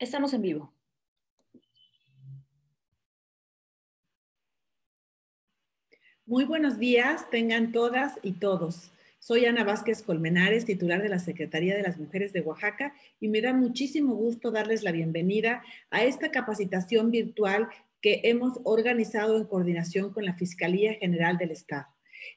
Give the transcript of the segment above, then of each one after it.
Estamos en vivo. Muy buenos días, tengan todas y todos. Soy Ana Vázquez Colmenares, titular de la Secretaría de las Mujeres de Oaxaca, y me da muchísimo gusto darles la bienvenida a esta capacitación virtual que hemos organizado en coordinación con la Fiscalía General del Estado.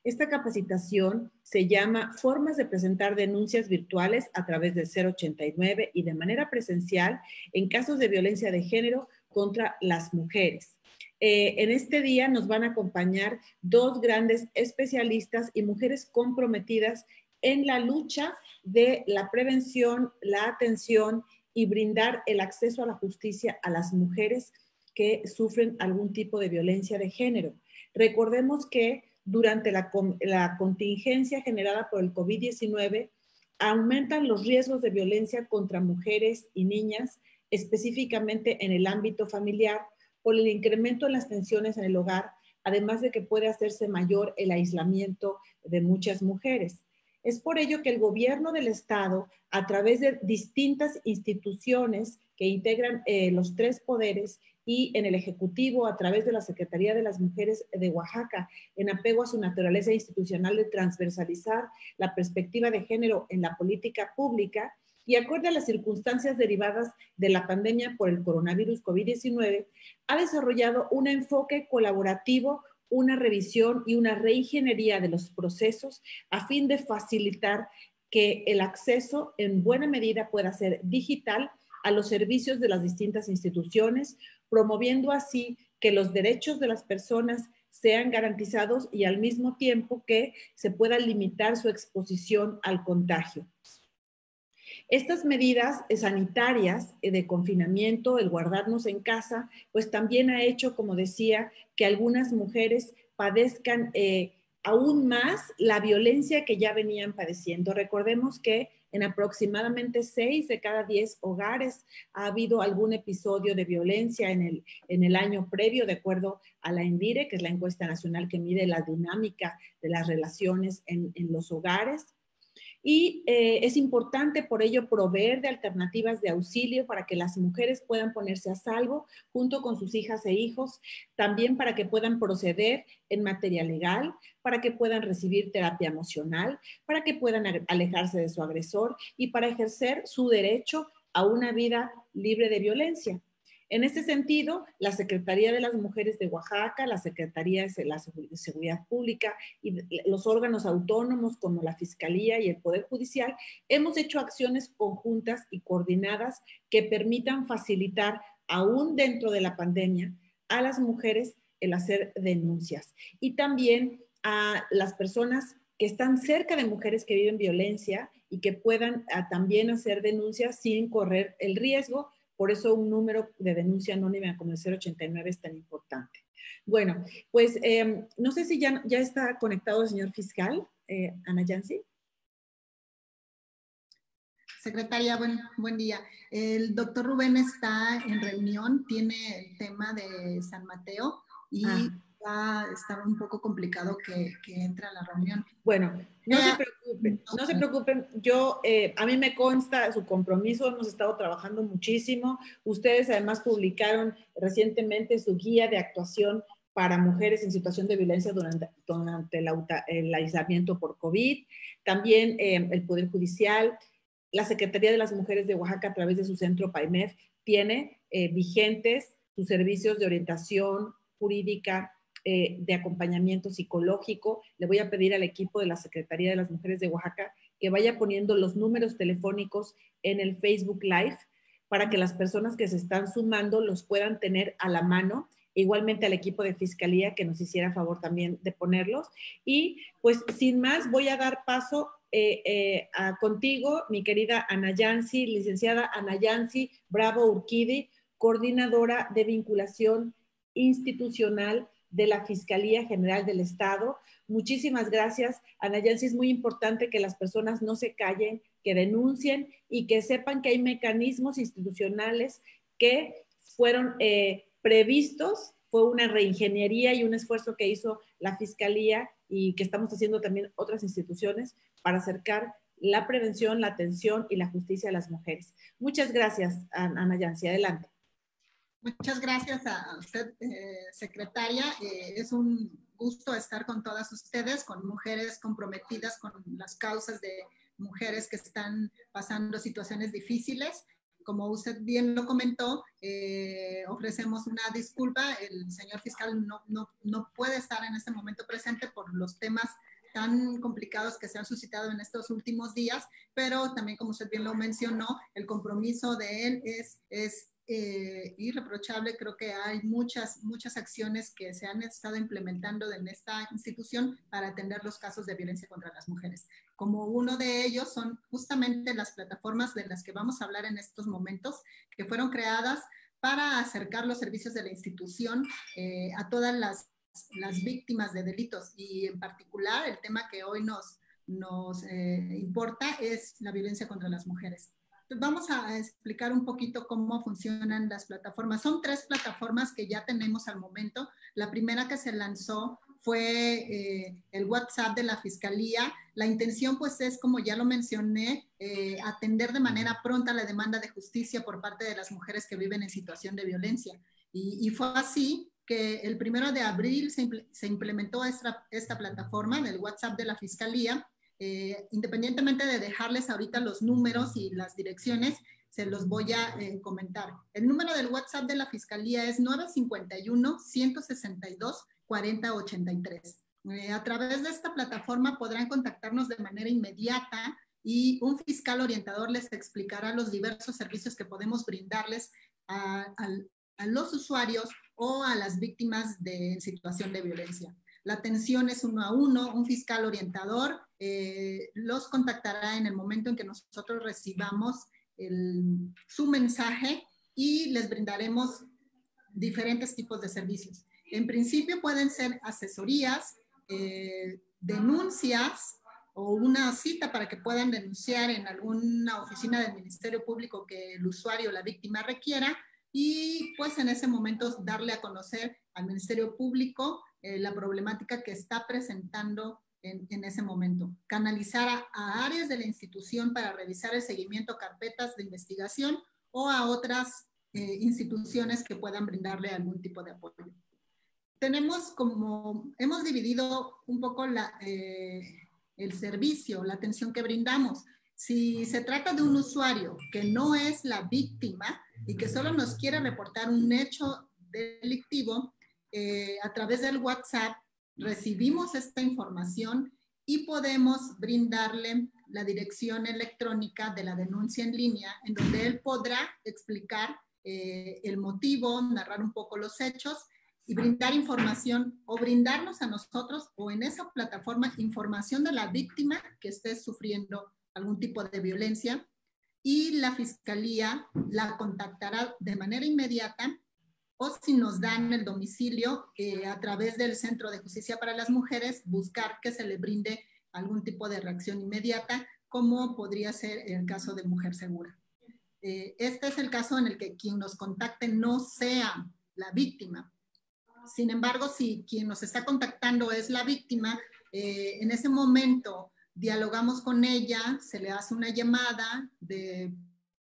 Esta capacitación se llama Formas de presentar denuncias virtuales a través del 089 y de manera presencial en casos de violencia de género contra las mujeres. En este día nos van a acompañar dos grandes especialistas y mujeres comprometidas en la lucha de la prevención, la atención y brindar el acceso a la justicia a las mujeres que sufren algún tipo de violencia de género. Recordemos que durante la contingencia generada por el COVID-19 aumentan los riesgos de violencia contra mujeres y niñas, específicamente en el ámbito familiar, por el incremento en las tensiones en el hogar, además de que puede hacerse mayor el aislamiento de muchas mujeres. Es por ello que el gobierno del estado, a través de distintas instituciones que integran los tres poderes y en el Ejecutivo, a través de la Secretaría de las Mujeres de Oaxaca, en apego a su naturaleza institucional de transversalizar la perspectiva de género en la política pública, y acorde a las circunstancias derivadas de la pandemia por el coronavirus COVID-19, ha desarrollado un enfoque colaborativo, una revisión y una reingeniería de los procesos a fin de facilitar que el acceso en buena medida pueda ser digital a los servicios de las distintas instituciones, promoviendo así que los derechos de las personas sean garantizados y al mismo tiempo que se pueda limitar su exposición al contagio. Estas medidas sanitarias de confinamiento, el guardarnos en casa, pues también ha hecho, como decía, que algunas mujeres padezcan aún más la violencia que ya venían padeciendo. Recordemos que en aproximadamente 6 de cada 10 hogares ha habido algún episodio de violencia en el año previo, de acuerdo a la ENVIRE, que es la encuesta nacional que mide la dinámica de las relaciones en los hogares. Y es importante por ello proveer de alternativas de auxilio para que las mujeres puedan ponerse a salvo junto con sus hijas e hijos, también para que puedan proceder en materia legal, para que puedan recibir terapia emocional, para que puedan alejarse de su agresor y para ejercer su derecho a una vida libre de violencia. En este sentido, la Secretaría de las Mujeres de Oaxaca, la Secretaría de la Seguridad Pública y los órganos autónomos como la Fiscalía y el Poder Judicial, hemos hecho acciones conjuntas y coordinadas que permitan facilitar, aún dentro de la pandemia, a las mujeres el hacer denuncias y también a las personas que están cerca de mujeres que viven violencia y que puedan también hacer denuncias sin correr el riesgo. Por eso un número de denuncia anónima como el 089 es tan importante. Bueno, pues no sé si ya está conectado el señor fiscal, Ana Yancy. Secretaria, buen día. El doctor Rubén está en reunión, tiene el tema de San Mateo y va a estar un poco complicado que entre a la reunión. Bueno, no se preocupen. Yo, a mí me consta su compromiso, hemos estado trabajando muchísimo. Ustedes además publicaron recientemente su guía de actuación para mujeres en situación de violencia durante el aislamiento por COVID. También el Poder Judicial, la Secretaría de las Mujeres de Oaxaca, a través de su centro PAIMEF, tiene vigentes sus servicios de orientación jurídica, de acompañamiento psicológico. Le voy a pedir al equipo de la Secretaría de las Mujeres de Oaxaca que vaya poniendo los números telefónicos en el Facebook Live para que las personas que se están sumando los puedan tener a la mano. Igualmente al equipo de Fiscalía que nos hiciera favor también de ponerlos. Y pues sin más voy a dar paso contigo, mi querida Ana Yancy, licenciada Ana Yancy Bravo Urquidi, coordinadora de vinculación institucional de la Fiscalía General del Estado. Muchísimas gracias, Ana Yancy. Es muy importante que las personas no se callen, que denuncien y que sepan que hay mecanismos institucionales que fueron previstos. Fue una reingeniería y un esfuerzo que hizo la Fiscalía y que estamos haciendo también otras instituciones para acercar la prevención, la atención y la justicia a las mujeres. Muchas gracias, Ana Yancy. Adelante. Muchas gracias a usted, secretaria. Es un gusto estar con todas ustedes, con mujeres comprometidas con las causas de mujeres que están pasando situaciones difíciles. Como usted bien lo comentó, ofrecemos una disculpa. El señor fiscal no puede estar en este momento presente por los temas tan complicados que se han suscitado en estos últimos días, pero también, como usted bien lo mencionó, el compromiso de él es irreprochable. Creo que hay muchas acciones que se han estado implementando en esta institución para atender los casos de violencia contra las mujeres. Como uno de ellos son justamente las plataformas de las que vamos a hablar en estos momentos, que fueron creadas para acercar los servicios de la institución a todas las víctimas de delitos, y en particular el tema que hoy nos importa es la violencia contra las mujeres. Vamos a explicar un poquito cómo funcionan las plataformas. Son 3 plataformas que ya tenemos al momento. La primera que se lanzó fue el WhatsApp de la Fiscalía. La intención, pues, es, como ya lo mencioné, atender de manera pronta la demanda de justicia por parte de las mujeres que viven en situación de violencia. Y fue así que el 1 de abril se implementó esta plataforma del WhatsApp de la Fiscalía. Independientemente de dejarles ahorita los números y las direcciones, se los voy a comentar. El número del WhatsApp de la Fiscalía es 951-162-4083. A través de esta plataforma podrán contactarnos de manera inmediata y un fiscal orientador les explicará los diversos servicios que podemos brindarles a los usuarios o a las víctimas de situación de violencia. La atención es 1 a 1, un fiscal orientador los contactará en el momento en que nosotros recibamos su mensaje y les brindaremos diferentes tipos de servicios. En principio pueden ser asesorías, denuncias o una cita para que puedan denunciar en alguna oficina del Ministerio Público que el usuario o la víctima requiera, y pues en ese momento darle a conocer al Ministerio Público la problemática que está presentando en ese momento. Canalizar a áreas de la institución para revisar el seguimiento, carpetas de investigación o a otras instituciones que puedan brindarle algún tipo de apoyo. Hemos dividido un poco el servicio, la atención que brindamos. Si se trata de un usuario que no es la víctima y que solo nos quiere reportar un hecho delictivo, a través del WhatsApp recibimos esta información y podemos brindarle la dirección electrónica de la denuncia en línea, en donde él podrá explicar el motivo, narrar un poco los hechos y brindar información, o brindarnos a nosotros o en esa plataforma información de la víctima que esté sufriendo algún tipo de violencia, y la Fiscalía la contactará de manera inmediata, o si nos dan el domicilio, a través del Centro de Justicia para las Mujeres, buscar que se le brinde algún tipo de reacción inmediata, como podría ser el caso de Mujer Segura. Este es el caso en el que quien nos contacte no sea la víctima. Sin embargo, si quien nos está contactando es la víctima, en ese momento dialogamos con ella, se le hace una llamada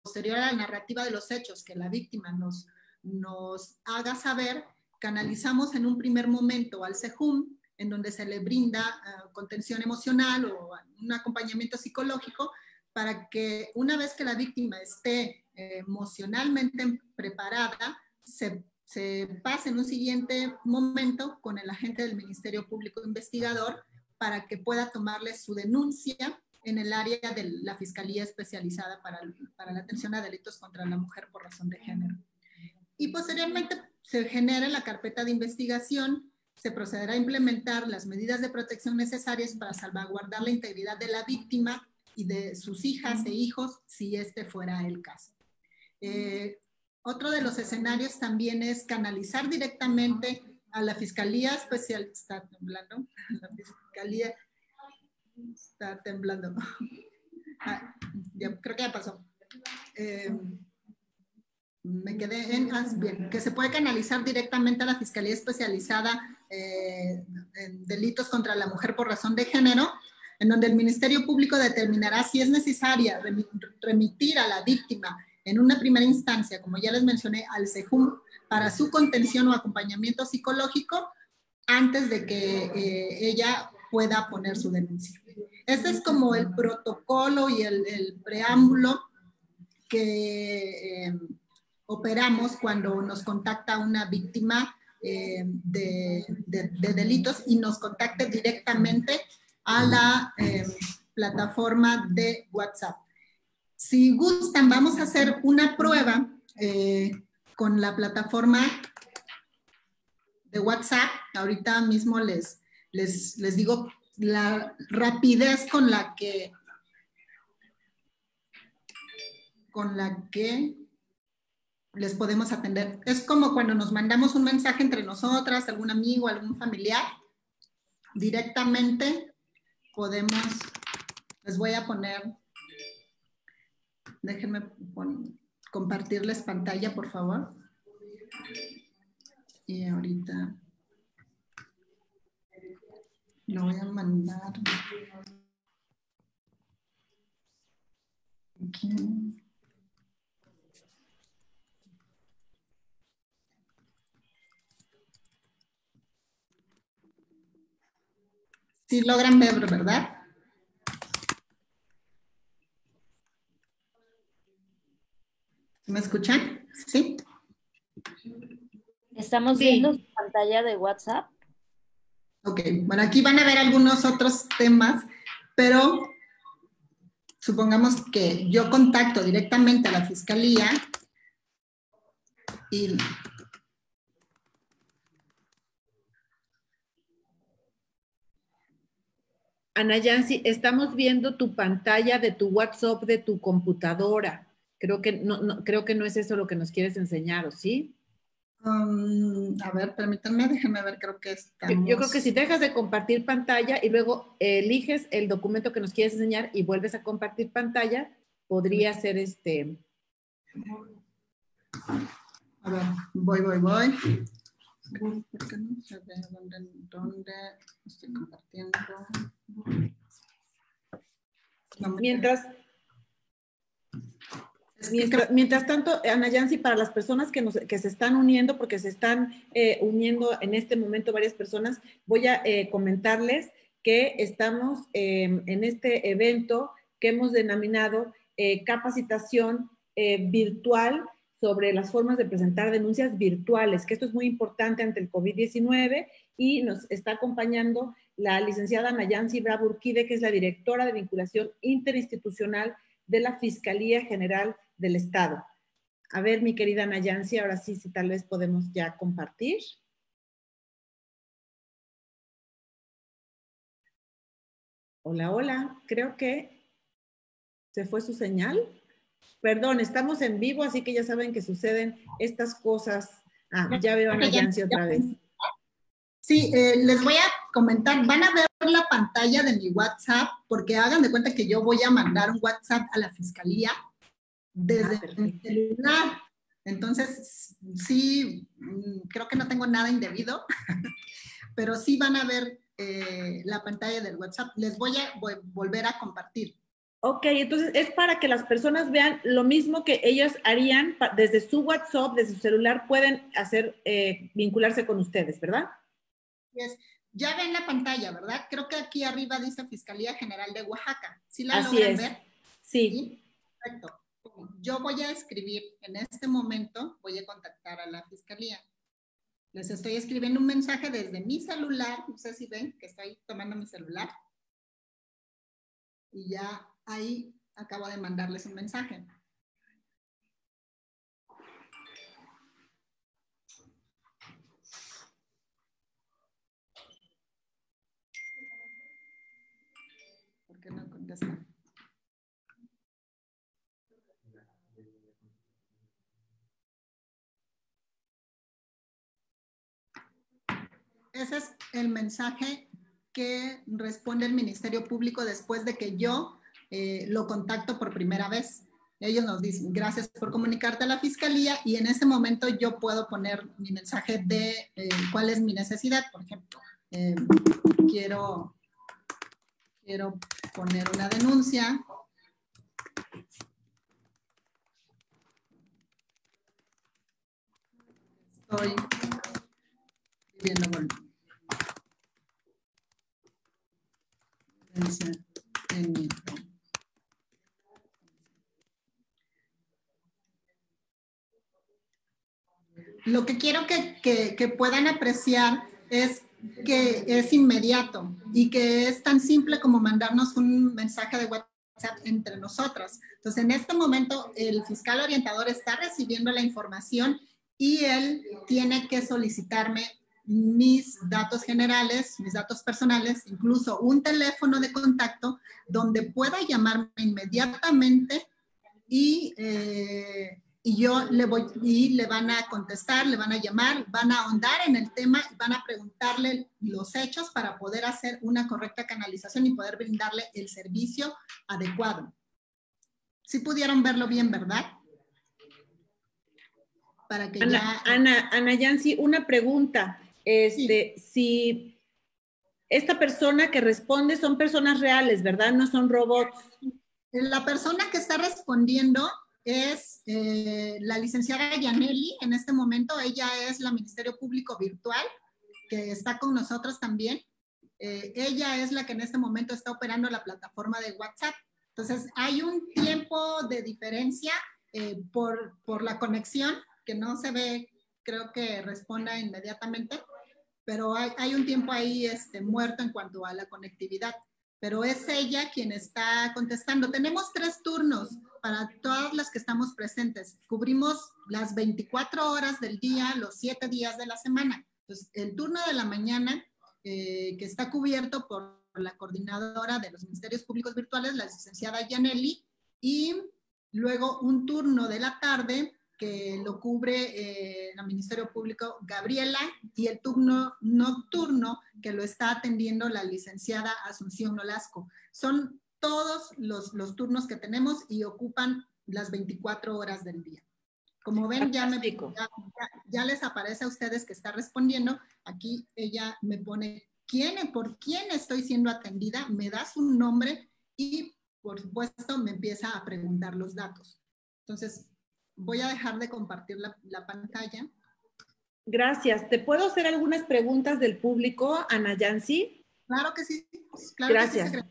posterior a la narrativa de los hechos que la víctima nos haga saber. Canalizamos en un primer momento al CEJUM, en donde se le brinda contención emocional o un acompañamiento psicológico, para que una vez que la víctima esté emocionalmente preparada, se pase en un siguiente momento con el agente del Ministerio Público Investigador para que pueda tomarle su denuncia en el área de la Fiscalía Especializada para la Atención a Delitos contra la Mujer por razón de género. Y posteriormente se genera la carpeta de investigación, se procederá a implementar las medidas de protección necesarias para salvaguardar la integridad de la víctima y de sus hijas e hijos, si este fuera el caso. Otro de los escenarios también es canalizar directamente a la Fiscalía Especial. Está temblando. La Fiscalía está temblando. Creo que ya pasó. Me quedé en bien, que se puede canalizar directamente a la Fiscalía Especializada en Delitos contra la Mujer por razón de género, en donde el Ministerio Público determinará si es necesaria remitir a la víctima en una primera instancia, como ya les mencioné, al SEJUM para su contención o acompañamiento psicológico antes de que ella pueda poner su denuncia. Este es como el protocolo y el preámbulo que operamos cuando nos contacta una víctima de delitos y nos contacte directamente a la plataforma de WhatsApp. Si gustan, vamos a hacer una prueba con la plataforma de WhatsApp. Ahorita mismo les digo la rapidez con la que les podemos atender. Es como cuando nos mandamos un mensaje entre nosotras, algún amigo, algún familiar, directamente podemos, les voy a poner, déjenme compartirles pantalla, por favor. Y ahorita lo voy a mandar. Aquí. Sí logran ver, ¿verdad? ¿Me escuchan? ¿Sí? Estamos viendo su pantalla de WhatsApp. Ok, bueno, aquí van a ver algunos otros temas, pero supongamos que yo contacto directamente a la Fiscalía y Ana Yancy, estamos viendo tu pantalla de tu WhatsApp de tu computadora. Creo que no es eso lo que nos quieres enseñar, ¿o sí? A ver, permítanme, déjenme ver, creo que estamos... Yo creo que si dejas de compartir pantalla y luego eliges el documento que nos quieres enseñar y vuelves a compartir pantalla, podría ser A ver, voy. ¿Por qué no se ve dónde estoy compartiendo? Mientras tanto, Ana Yancy, para las personas que se están uniendo, porque se están uniendo en este momento varias personas, voy a comentarles que estamos en este evento que hemos denominado capacitación virtual sobre las formas de presentar denuncias virtuales, que esto es muy importante ante el COVID-19 y nos está acompañando la licenciada Ana Yancy Bravo Urquide, que es la directora de vinculación interinstitucional de la Fiscalía General del Estado. A ver, mi querida Ana Yancy, ahora sí, si tal vez podemos ya compartir. Hola, hola, creo que se fue su señal. Perdón, estamos en vivo, así que ya saben que suceden estas cosas. Ah, ya veo a Ana Yancy otra vez. Sí, les voy a comentar, van a ver la pantalla de mi WhatsApp, porque hagan de cuenta que yo voy a mandar un WhatsApp a la Fiscalía desde mi celular. Entonces, sí, creo que no tengo nada indebido, pero sí van a ver la pantalla del WhatsApp. Les voy a volver a compartir. Ok, entonces es para que las personas vean lo mismo que ellos harían desde su WhatsApp, desde su celular, pueden hacer, vincularse con ustedes, ¿verdad? Yes. Ya ven la pantalla, ¿verdad? Creo que aquí arriba dice Fiscalía General de Oaxaca. ¿Sí la logran ver? Sí. ¿Sí? Perfecto. Yo voy a escribir, en este momento voy a contactar a la Fiscalía. Les estoy escribiendo un mensaje desde mi celular, no sé si ven que estoy tomando mi celular. Y ya ahí acabo de mandarles un mensaje. ¿Por qué no contestan? Ese es el mensaje que responde el Ministerio Público después de que yo lo contacto por primera vez. Ellos nos dicen, gracias por comunicarte a la Fiscalía, y en ese momento yo puedo poner mi mensaje de cuál es mi necesidad. Por ejemplo, quiero poner una denuncia. Estoy viviendo violencia en mi home. Lo que quiero que puedan apreciar es que es inmediato y que es tan simple como mandarnos un mensaje de WhatsApp entre nosotras. Entonces, en este momento, el fiscal orientador está recibiendo la información y él tiene que solicitarme mis datos generales, mis datos personales, incluso un teléfono de contacto donde pueda llamarme inmediatamente y yo le van a contestar, le van a llamar, van a ahondar en el tema y van a preguntarle los hechos para poder hacer una correcta canalización y poder brindarle el servicio adecuado. Sí pudieron verlo bien, ¿verdad? Para que Ana Yancy, una pregunta. Sí. Si esta persona que responde son personas reales, ¿verdad? No son robots. La persona que está respondiendo es la licenciada Yaneli. En este momento ella es la Ministerio Público Virtual, que está con nosotros también. Ella es la que en este momento está operando la plataforma de WhatsApp. Entonces hay un tiempo de diferencia por la conexión, que no se ve, creo que responda inmediatamente, pero hay un tiempo ahí muerto en cuanto a la conectividad. Pero es ella quien está contestando. Tenemos 3 turnos para todas las que estamos presentes. Cubrimos las 24 horas del día, los 7 días de la semana. Entonces, el turno de la mañana, que está cubierto por la coordinadora de los Ministerios Públicos Virtuales, la licenciada Yaneli, y luego un turno de la tarde que lo cubre el Ministerio Público Gabriela, y el turno nocturno que lo está atendiendo la licenciada Asunción Nolasco. Son todos los turnos que tenemos y ocupan las 24 horas del día. Como ven, ya les aparece a ustedes que está respondiendo. Aquí ella me pone por quién estoy siendo atendida, me da su nombre y, por supuesto, me empieza a preguntar los datos. Entonces, voy a dejar de compartir la pantalla. Gracias. ¿Te puedo hacer algunas preguntas del público, Ana Yancy? Claro que sí. Claro. Gracias. Que sí,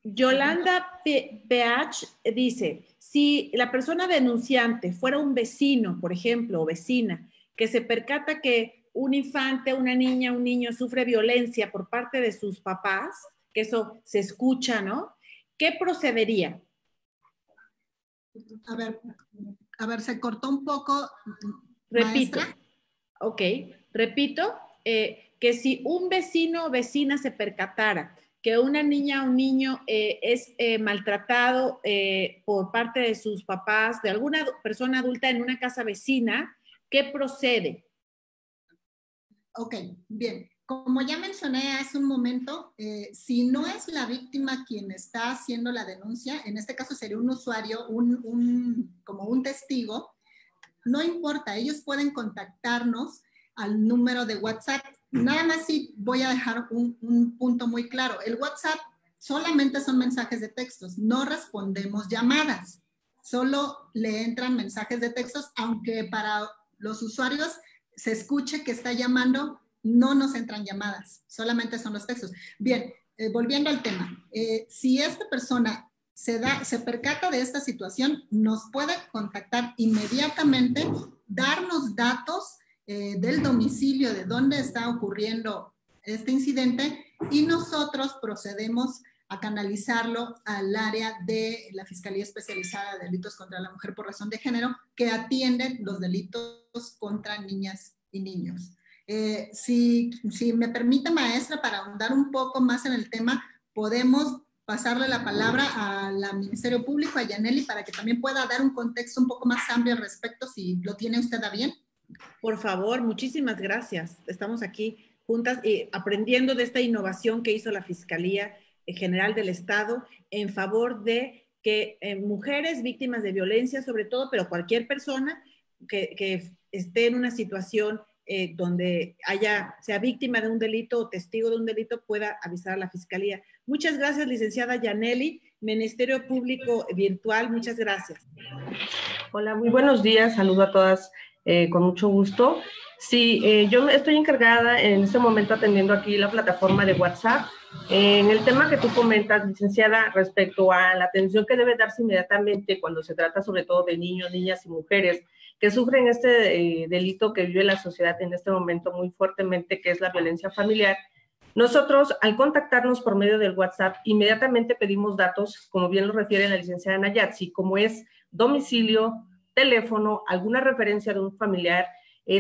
Yolanda PH dice, si la persona denunciante fuera un vecino, por ejemplo, o vecina, que se percata que un infante, una niña, un niño sufre violencia por parte de sus papás, que eso se escucha, ¿no? ¿Qué procedería? A ver, se cortó un poco. Repito. Maestra. Ok, repito, que si un vecino o vecina se percatara que una niña o un niño es maltratado por parte de sus papás, de alguna persona adulta en una casa vecina, ¿qué procede? Ok, bien. Como ya mencioné hace un momento, si no es la víctima quien está haciendo la denuncia, en este caso sería un usuario, como un testigo, no importa, ellos pueden contactarnos al número de WhatsApp. Nada más sí voy a dejar un punto muy claro. El WhatsApp solamente son mensajes de textos, no respondemos llamadas. Solo le entran mensajes de textos, aunque para los usuarios se escuche que está llamando, no nos entran llamadas, solamente son los textos. Bien, volviendo al tema, si esta persona se percata de esta situación, nos puede contactar inmediatamente, darnos datos del domicilio de dónde está ocurriendo este incidente y nosotros procedemos a canalizarlo al área de la Fiscalía Especializada de Delitos contra la Mujer por Razón de Género, que atiende los delitos contra niñas y niños. Si me permite, maestra, para ahondar un poco más en el tema, podemos pasarle la palabra a la Ministerio Público, a Yaneli, para que también pueda dar un contexto un poco más amplio al respecto, si lo tiene usted a bien. Por favor, muchísimas gracias. Estamos aquí juntas aprendiendo de esta innovación que hizo la Fiscalía General del Estado en favor de que mujeres víctimas de violencia, sobre todo, pero cualquier persona que esté en una situación donde sea víctima de un delito o testigo de un delito, pueda avisar a la Fiscalía. Muchas gracias, licenciada Yaneli. Ministerio Público Virtual, muchas gracias. Hola, muy buenos días. Saludo a todas con mucho gusto. Sí, yo estoy encargada en este momento atendiendo aquí la plataforma de WhatsApp. En el tema que tú comentas, licenciada, respecto a la atención que debe darse inmediatamente cuando se trata sobre todo de niños, niñas y mujeres que sufren este delito que vive la sociedad en este momento muy fuertemente, que es la violencia familiar. Nosotros, al contactarnos por medio del WhatsApp, inmediatamente pedimos datos, como bien lo refiere la licenciada Nayatsi, como es domicilio, teléfono, alguna referencia de un familiar,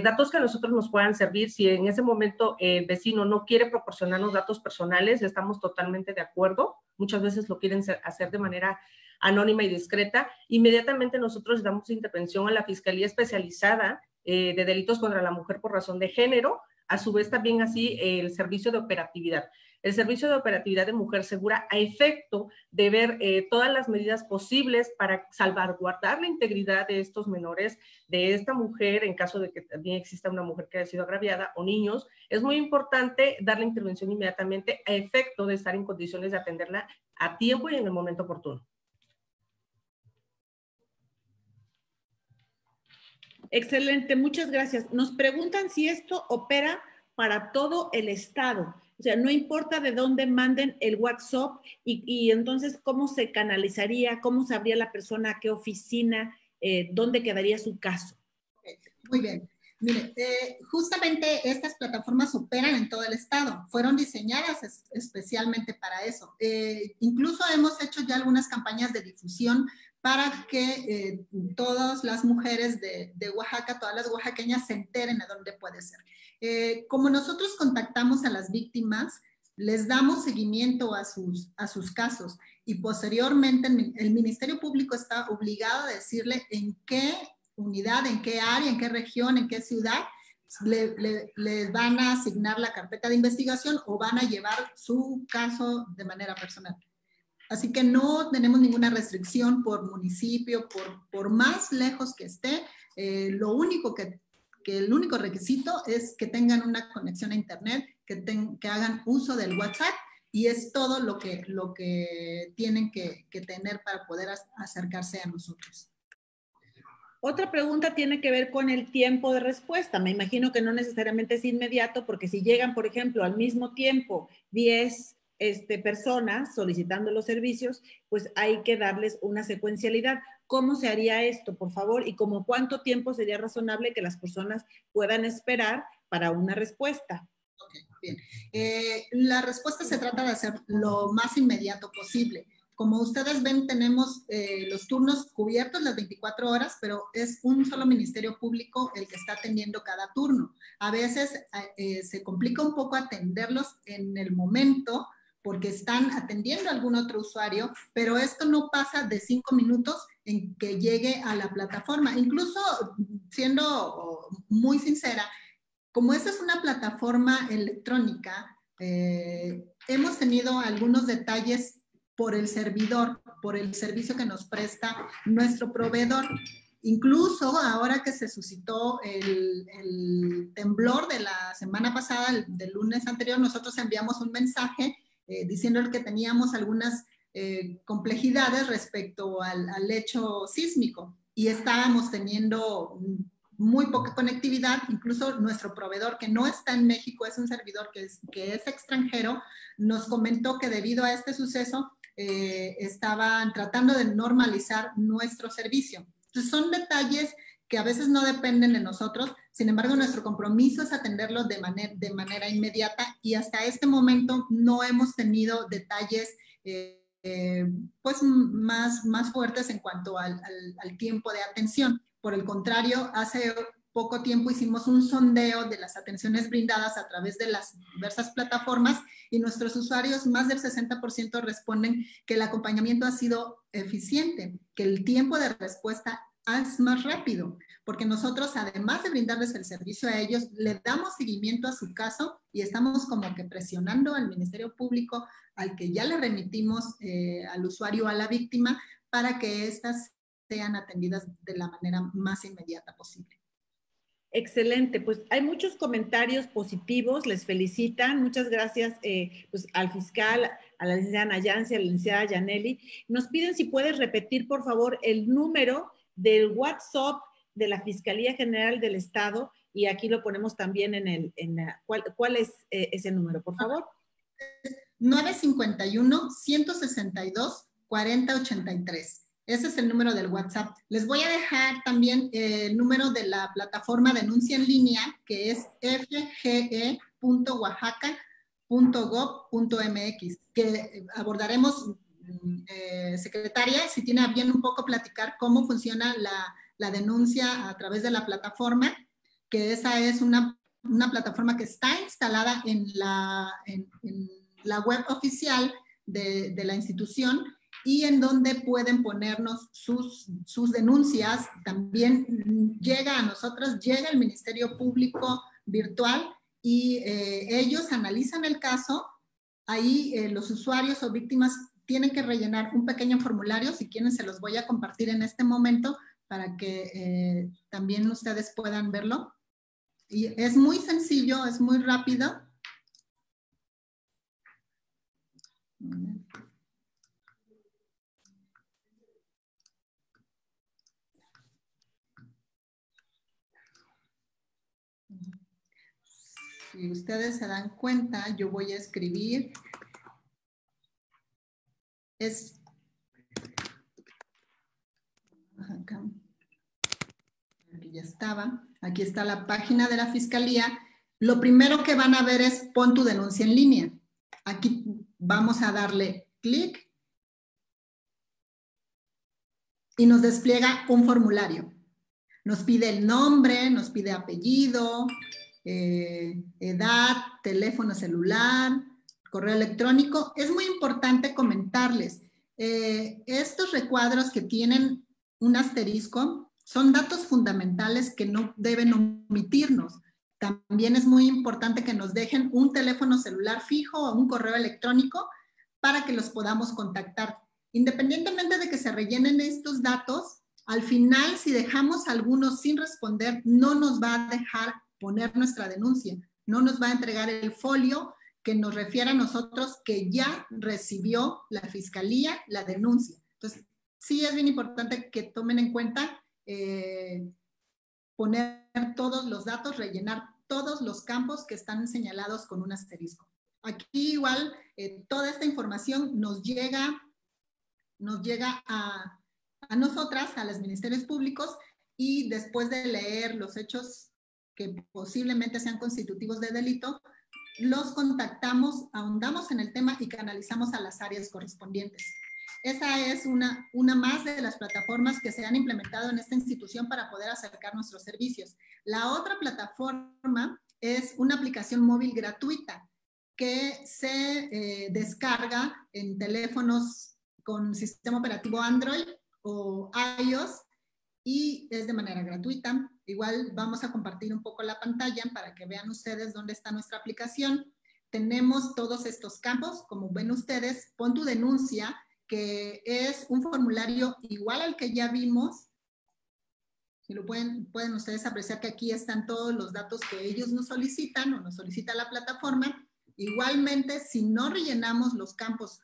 datos que a nosotros nos puedan servir. Si en ese momento el vecino no quiere proporcionarnos datos personales, estamos totalmente de acuerdo. Muchas veces lo quieren hacer de manera anónima y discreta. Inmediatamente nosotros damos intervención a la Fiscalía Especializada de Delitos contra la Mujer por razón de género, a su vez también así el servicio de operatividad. El servicio de operatividad de Mujer Segura a efecto de ver todas las medidas posibles para salvaguardar la integridad de estos menores, de esta mujer, en caso de que también exista una mujer que haya sido agraviada o niños. Es muy importante dar la intervención inmediatamente a efecto de estar en condiciones de atenderla a tiempo y en el momento oportuno. Excelente, muchas gracias. Nos preguntan si esto opera para todo el estado. O sea, no importa de dónde manden el WhatsApp y entonces cómo se canalizaría, cómo sabría la persona a qué oficina, dónde quedaría su caso. Muy bien. Mire, justamente estas plataformas operan en todo el estado. Fueron diseñadas especialmente para eso. Incluso hemos hecho ya algunas campañas de difusión para que todas las mujeres de Oaxaca, todas las oaxaqueñas se enteren de dónde puede ser. Como nosotros contactamos a las víctimas, les damos seguimiento a sus casos y posteriormente el Ministerio Público está obligado a decirle en qué unidad, en qué área, en qué región, en qué ciudad le van a asignar la carpeta de investigación o van a llevar su caso de manera personal. Así que no tenemos ninguna restricción por municipio, por más lejos que esté. El único requisito es que tengan una conexión a internet, que hagan uso del WhatsApp y es todo lo que tienen que tener para poder acercarse a nosotros. Otra pregunta tiene que ver con el tiempo de respuesta. Me imagino que no necesariamente es inmediato, porque si llegan, por ejemplo, al mismo tiempo 10 personas solicitando los servicios, pues hay que darles una secuencialidad. ¿Cómo se haría esto, por favor? Y como cuánto tiempo sería razonable que las personas puedan esperar para una respuesta. Ok, bien. La respuesta se trata de hacer lo más inmediato posible. Como ustedes ven, tenemos los turnos cubiertos las 24 horas, pero es un solo Ministerio Público el que está atendiendo cada turno. A veces se complica un poco atenderlos en el momento porque están atendiendo a algún otro usuario, pero esto no pasa de 5 minutos en que llegue a la plataforma. Incluso, siendo muy sincera, como esta es una plataforma electrónica, hemos tenido algunos detalles por el servidor, por el servicio que nos presta nuestro proveedor. Incluso ahora que se suscitó el temblor de la semana pasada, del lunes anterior, nosotros enviamos un mensaje diciendo que teníamos algunas complejidades respecto al hecho sísmico y estábamos teniendo muy poca conectividad. Incluso nuestro proveedor, que no está en México, es un servidor que es extranjero, nos comentó que debido a este suceso estaban tratando de normalizar nuestro servicio. Entonces son detalles que a veces no dependen de nosotros, sin embargo nuestro compromiso es atenderlos de manera inmediata y hasta este momento no hemos tenido detalles pues más fuertes en cuanto al tiempo de atención. Por el contrario, hace poco tiempo hicimos un sondeo de las atenciones brindadas a través de las diversas plataformas y nuestros usuarios, más del 60% responden que el acompañamiento ha sido eficiente, que el tiempo de respuesta es más rápido, porque nosotros, además de brindarles el servicio a ellos, le damos seguimiento a su caso y estamos como que presionando al Ministerio Público, al que ya le remitimos al usuario o a la víctima, para que éstas sean atendidas de la manera más inmediata posible. Excelente, pues hay muchos comentarios positivos, les felicitan, muchas gracias pues, al fiscal, a la licenciada Nayansi, a la licenciada Yaneli. Nos piden si puedes repetir, por favor, el número del WhatsApp de la Fiscalía General del Estado, y aquí lo ponemos también ¿cuál es ese número, por favor? 951-162-4083. Ese es el número del WhatsApp. Les voy a dejar también el número de la plataforma Denuncia en Línea, que es fge.oaxaca.gov.mx, que abordaremos, secretaria, si tiene a bien un poco platicar cómo funciona la denuncia a través de la plataforma, que esa es una plataforma que está instalada en la web oficial de la institución, y en donde pueden ponernos sus denuncias. También llega a nosotros, llega el Ministerio Público virtual, y ellos analizan el caso. Ahí los usuarios o víctimas tienen que rellenar un pequeño formulario, si quieren se los voy a compartir en este momento para que también ustedes puedan verlo. Y es muy sencillo, es muy rápido. Si ustedes se dan cuenta, yo voy a escribir. Acá. Aquí ya estaba. Aquí está la página de la Fiscalía. Lo primero que van a ver es pon tu denuncia en línea. Aquí vamos a darle clic y nos despliega un formulario. Nos pide el nombre, nos pide apellido, edad, teléfono celular, correo electrónico. Es muy importante comentarles, estos recuadros que tienen un asterisco son datos fundamentales que no deben omitirnos. También es muy importante que nos dejen un teléfono celular fijo o un correo electrónico para que los podamos contactar. Independientemente de que se rellenen estos datos, al final, si dejamos algunos sin responder, no nos va a dejar poner nuestra denuncia, no nos va a entregar el folio que nos refiere a nosotros que ya recibió la Fiscalía la denuncia. Entonces, sí es bien importante que tomen en cuenta poner todos los datos, rellenar todos los campos que están señalados con un asterisco. Aquí igual toda esta información nos llega a nosotras, a los ministerios públicos, y después de leer los hechos que posiblemente sean constitutivos de delito, los contactamos, ahondamos en el tema y canalizamos a las áreas correspondientes. Esa es una más de las plataformas que se han implementado en esta institución para poder acercar nuestros servicios. La otra plataforma es una aplicación móvil gratuita que se descarga en teléfonos con sistema operativo Android o iOS, y es de manera gratuita. Igual vamos a compartir un poco la pantalla para que vean ustedes dónde está nuestra aplicación. Tenemos todos estos campos, como ven ustedes, pon tu denuncia, que es un formulario igual al que ya vimos. Si lo pueden ustedes apreciar que aquí están todos los datos que ellos nos solicitan o nos solicita la plataforma. Igualmente, si no rellenamos los campos,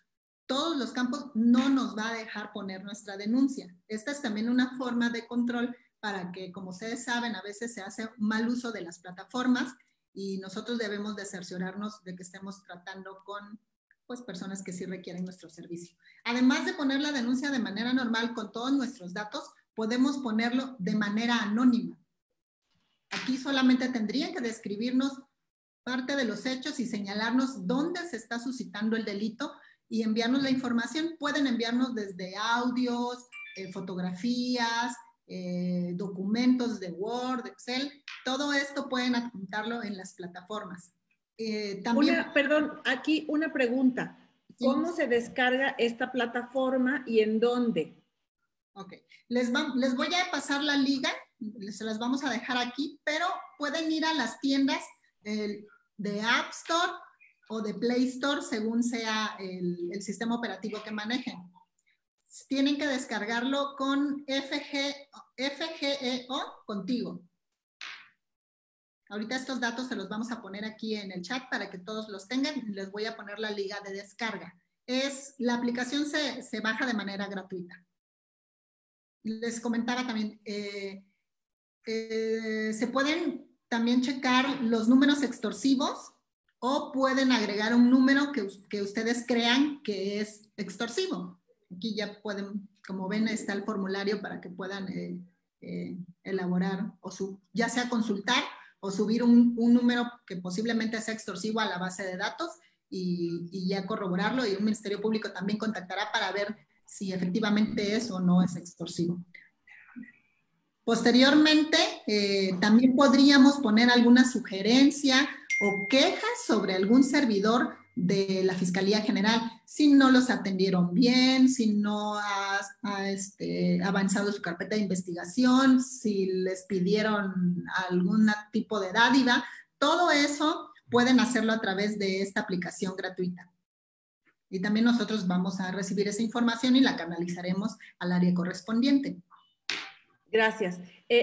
todos los campos, no nos va a dejar poner nuestra denuncia. Esta es también una forma de control para que, como ustedes saben, a veces se hace mal uso de las plataformas y nosotros debemos de cerciorarnos de que estemos tratando con pues, personas que sí requieren nuestro servicio. Además de poner la denuncia de manera normal con todos nuestros datos, podemos ponerlo de manera anónima. Aquí solamente tendrían que describirnos parte de los hechos y señalarnos dónde se está suscitando el delito y enviarnos la información. Pueden enviarnos desde audios, fotografías, documentos de Word, Excel. Todo esto pueden adjuntarlo en las plataformas. También, perdón, aquí una pregunta. ¿Cómo se descarga esta plataforma y en dónde? Ok, les voy a pasar la liga, se las vamos a dejar aquí, pero pueden ir a las tiendas de App Store o de Play Store, según sea el sistema operativo que manejen. Tienen que descargarlo con FGEO Contigo. Ahorita estos datos se los vamos a poner aquí en el chat para que todos los tengan. Les voy a poner la liga de descarga. La aplicación se baja de manera gratuita. Les comentaba también, se pueden también checar los números extorsivos o pueden agregar un número que ustedes crean que es extorsivo. Aquí ya pueden, como ven, está el formulario para que puedan elaborar o ya sea consultar o subir un número que posiblemente sea extorsivo a la base de datos y ya corroborarlo, y un Ministerio Público también contactará para ver si efectivamente es o no es extorsivo. Posteriormente, también podríamos poner alguna sugerencia o quejas sobre algún servidor de la Fiscalía General, si no los atendieron bien, si no ha avanzado su carpeta de investigación, si les pidieron algún tipo de dádiva. Todo eso pueden hacerlo a través de esta aplicación gratuita. Y también nosotros vamos a recibir esa información y la canalizaremos al área correspondiente. Gracias.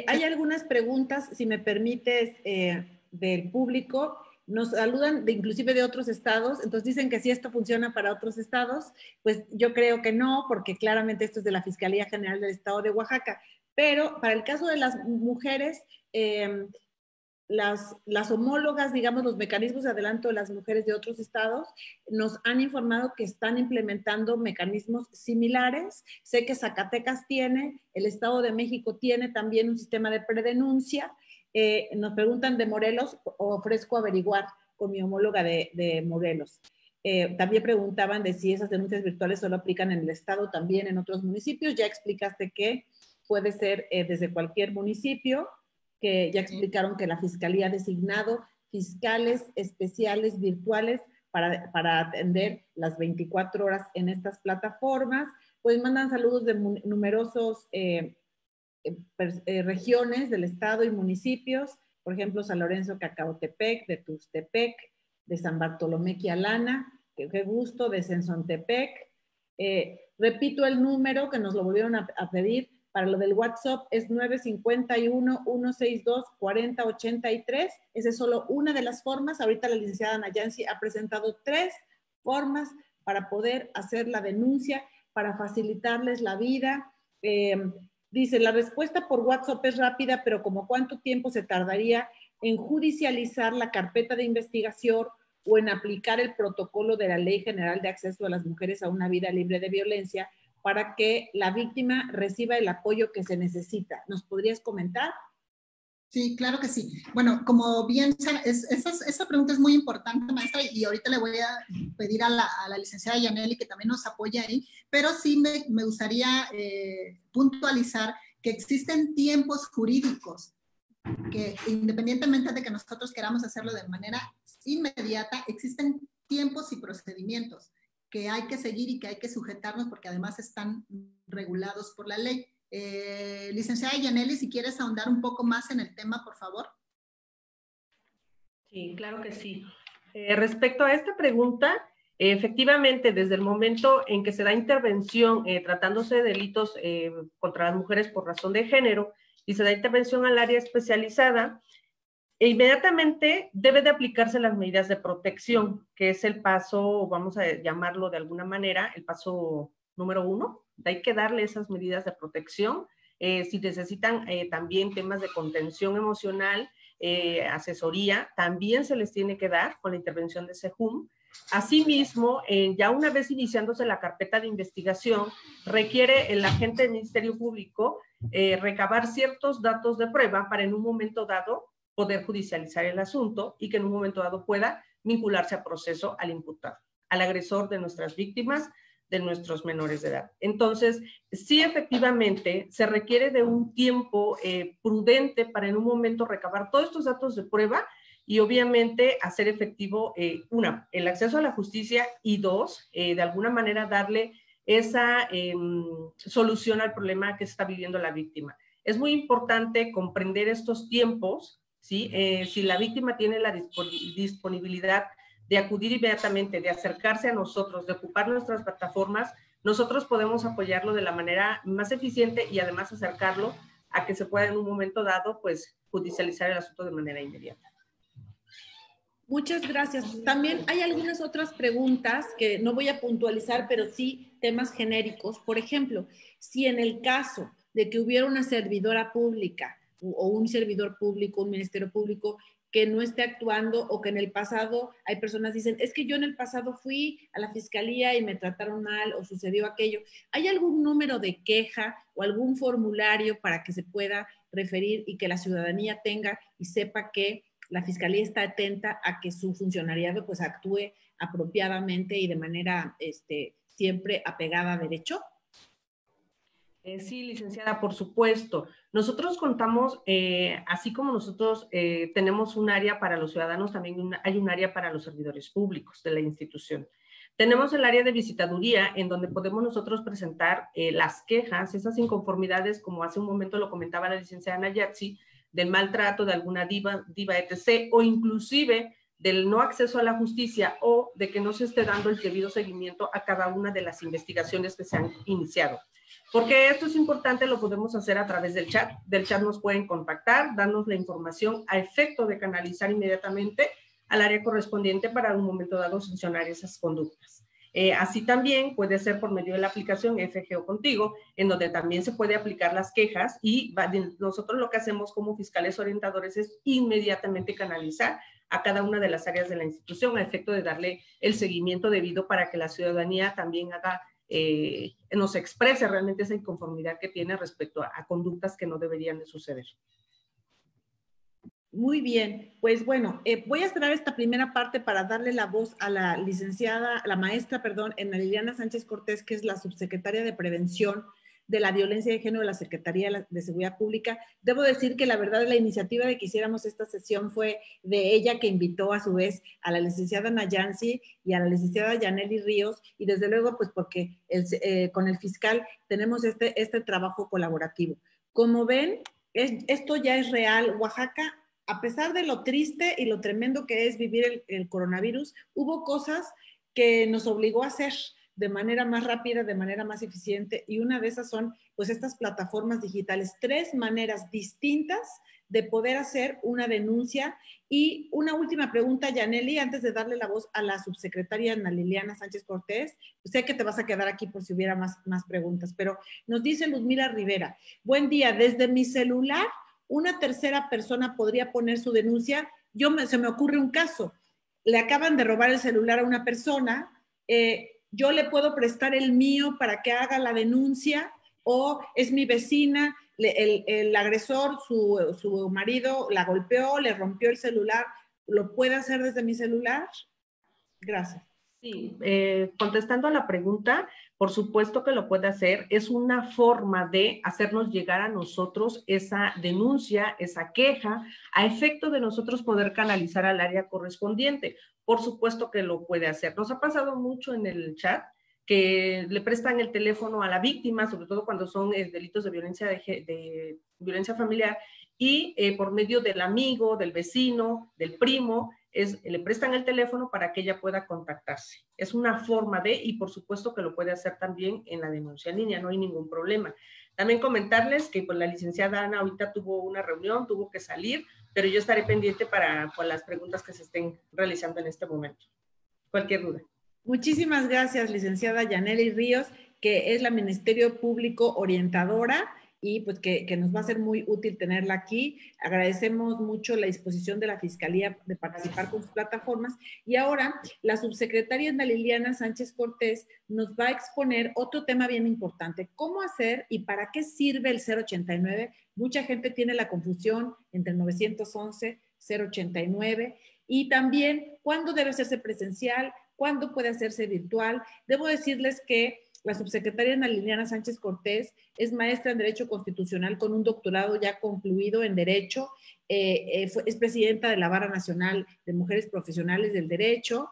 Hay algunas preguntas, si me permites, del público. Nos saludan inclusive de otros estados, entonces dicen que si esto funciona para otros estados, pues yo creo que no, porque claramente esto es de la Fiscalía General del Estado de Oaxaca. Pero para el caso de las mujeres, las homólogas, digamos, los mecanismos de adelanto de las mujeres de otros estados nos han informado que están implementando mecanismos similares. Sé que Zacatecas tiene, el Estado de México tiene también un sistema de predenuncia. Nos preguntan de Morelos, ofrezco averiguar con mi homóloga de Morelos. También preguntaban de si esas denuncias virtuales solo aplican en el estado, también en otros municipios. Ya explicaste que puede ser desde cualquier municipio, que ya explicaron que la Fiscalía ha designado fiscales especiales virtuales para atender las 24 horas en estas plataformas. Pues mandan saludos de numerosos regiones del estado y municipios, por ejemplo, San Lorenzo, Cacautepec, de Tuxtepec, de San Bartolomé Quialana, qué gusto, de Sensontepec. Repito el número que nos lo volvieron a pedir para lo del WhatsApp, es 951-162-4083. Esa es solo una de las formas. Ahorita la licenciada Nayansi ha presentado 3 formas para poder hacer la denuncia, para facilitarles la vida. Dice, la respuesta por WhatsApp es rápida, pero ¿como cuánto tiempo se tardaría en judicializar la carpeta de investigación o en aplicar el protocolo de la Ley General de Acceso a las Mujeres a una Vida Libre de Violencia para que la víctima reciba el apoyo que se necesita? ¿Nos podrías comentar? Sí, claro que sí. Bueno, como bien saben, esa pregunta es muy importante, maestra, y ahorita le voy a pedir a la licenciada Yaneli que también nos apoye ahí, pero sí me gustaría puntualizar que existen tiempos jurídicos que, independientemente de que nosotros queramos hacerlo de manera inmediata, existen tiempos y procedimientos que hay que seguir y que hay que sujetarnos porque además están regulados por la ley. Licenciada Yaneli, si quieres ahondar un poco más en el tema, por favor. Sí, claro que sí. Respecto a esta pregunta, efectivamente, desde el momento en que se da intervención tratándose de delitos contra las mujeres por razón de género y se da intervención al área especializada, inmediatamente debe de aplicarse las medidas de protección, que es el paso, vamos a llamarlo de alguna manera, el paso número 1. Hay que darle esas medidas de protección. Si necesitan también temas de contención emocional, asesoría, también se les tiene que dar con la intervención de SEJUM. Asimismo, ya una vez iniciándose la carpeta de investigación, requiere el agente del Ministerio Público recabar ciertos datos de prueba para en un momento dado poder judicializar el asunto y que en un momento dado pueda vincularse a proceso al imputado, al agresor de nuestras víctimas, de nuestros menores de edad. Entonces, sí, efectivamente, se requiere de un tiempo prudente para en un momento recabar todos estos datos de prueba y obviamente hacer efectivo, una, el acceso a la justicia y dos, de alguna manera darle esa solución al problema que está viviendo la víctima. Es muy importante comprender estos tiempos, ¿sí? Si la víctima tiene la disponibilidad de acudir inmediatamente, de acercarse a nosotros, de ocupar nuestras plataformas, nosotros podemos apoyarlo de la manera más eficiente y además acercarlo a que se pueda en un momento dado, pues, judicializar el asunto de manera inmediata. Muchas gracias. También hay algunas otras preguntas que no voy a puntualizar, pero sí temas genéricos. Por ejemplo, si en el caso de que hubiera una servidora pública o un servidor público, un ministerio público que no esté actuando o que en el pasado hay personas que dicen, es que yo en el pasado fui a la fiscalía y me trataron mal o sucedió aquello. ¿Hay algún número de queja o algún formulario para que se pueda referir y que la ciudadanía tenga y sepa que la Fiscalía está atenta a que su funcionariado pues actúe apropiadamente y de manera siempre apegada a derecho? Sí, licenciada, por supuesto. Nosotros contamos, así como nosotros tenemos un área para los ciudadanos, también hay un área para los servidores públicos de la institución. Tenemos el área de visitaduría, en donde podemos nosotros presentar las quejas, esas inconformidades, como hace un momento lo comentaba la licenciada Nayatsi, del maltrato de alguna diva, etc., o inclusive del no acceso a la justicia o de que no se esté dando el debido seguimiento a cada una de las investigaciones que se han iniciado. Porque esto es importante, lo podemos hacer a través del chat. Del chat nos pueden contactar, darnos la información a efecto de canalizar inmediatamente al área correspondiente para un momento dado sancionar esas conductas. Así también puede ser por medio de la aplicación FGO Contigo, en donde también se puede aplicar las quejas y nosotros lo que hacemos como fiscales orientadores es inmediatamente canalizar a cada una de las áreas de la institución a efecto de darle el seguimiento debido para que la ciudadanía también haga, nos exprese realmente esa inconformidad que tiene respecto a conductas que no deberían de suceder. Muy bien, pues bueno, voy a cerrar esta primera parte para darle la voz a la licenciada, la maestra, perdón, Ana Liliana Sánchez Cortés, que es la subsecretaria de Prevención de la Violencia de Género de la Secretaría de Seguridad Pública. Debo decir que la verdad la iniciativa de que hiciéramos esta sesión fue de ella, que invitó a su vez a la licenciada Nayansi y a la licenciada Yaneli Ríos, y desde luego pues porque con el fiscal tenemos este trabajo colaborativo. Como ven, esto ya es real. Oaxaca, a pesar de lo triste y lo tremendo que es vivir el coronavirus, hubo cosas que nos obligó a hacer de manera más rápida, de manera más eficiente, y una de esas son pues estas plataformas digitales, 3 maneras distintas de poder hacer una denuncia. Y una última pregunta, Yaneli, antes de darle la voz a la subsecretaria Ana Liliana Sánchez Cortés. Sé que te vas a quedar aquí por si hubiera más preguntas, pero nos dice Luzmila Rivera, buen día, desde mi celular una tercera persona podría poner su denuncia. Se me ocurre un caso, le acaban de robar el celular a una persona, yo le puedo prestar el mío para que haga la denuncia, o es mi vecina, el agresor, su marido la golpeó, le rompió el celular, ¿lo puede hacer desde mi celular? Gracias. Sí, contestando a la pregunta, por supuesto que lo puede hacer. Es una forma de hacernos llegar a nosotros esa denuncia, esa queja, a efecto de nosotros poder canalizar al área correspondiente. Por supuesto que lo puede hacer. Nos ha pasado mucho en el chat que le prestan el teléfono a la víctima, sobre todo cuando son delitos de violencia familiar, y por medio del amigo, del vecino, del primo, le prestan el teléfono para que ella pueda contactarse. Es una forma de, y por supuesto que lo puede hacer también en la denuncia en línea, no hay ningún problema. También comentarles que pues, la licenciada Ana ahorita tuvo una reunión, tuvo que salir, pero yo estaré pendiente para las preguntas que se estén realizando en este momento. Cualquier duda. Muchísimas gracias, licenciada Yaneli Ríos, que es la Ministerio Público orientadora, y pues que nos va a ser muy útil tenerla aquí. Agradecemos mucho la disposición de la Fiscalía de participar con sus plataformas. Y ahora la subsecretaria Ana Liliana Sánchez Cortés nos va a exponer otro tema bien importante: cómo hacer y para qué sirve el 089. Mucha gente tiene la confusión entre el 911, 089, y también cuándo debe hacerse presencial, cuándo puede hacerse virtual. Debo decirles que la subsecretaria Ana Liliana Sánchez Cortés es maestra en Derecho Constitucional con un doctorado ya concluido en Derecho, es presidenta de la Barra Nacional de Mujeres Profesionales del Derecho,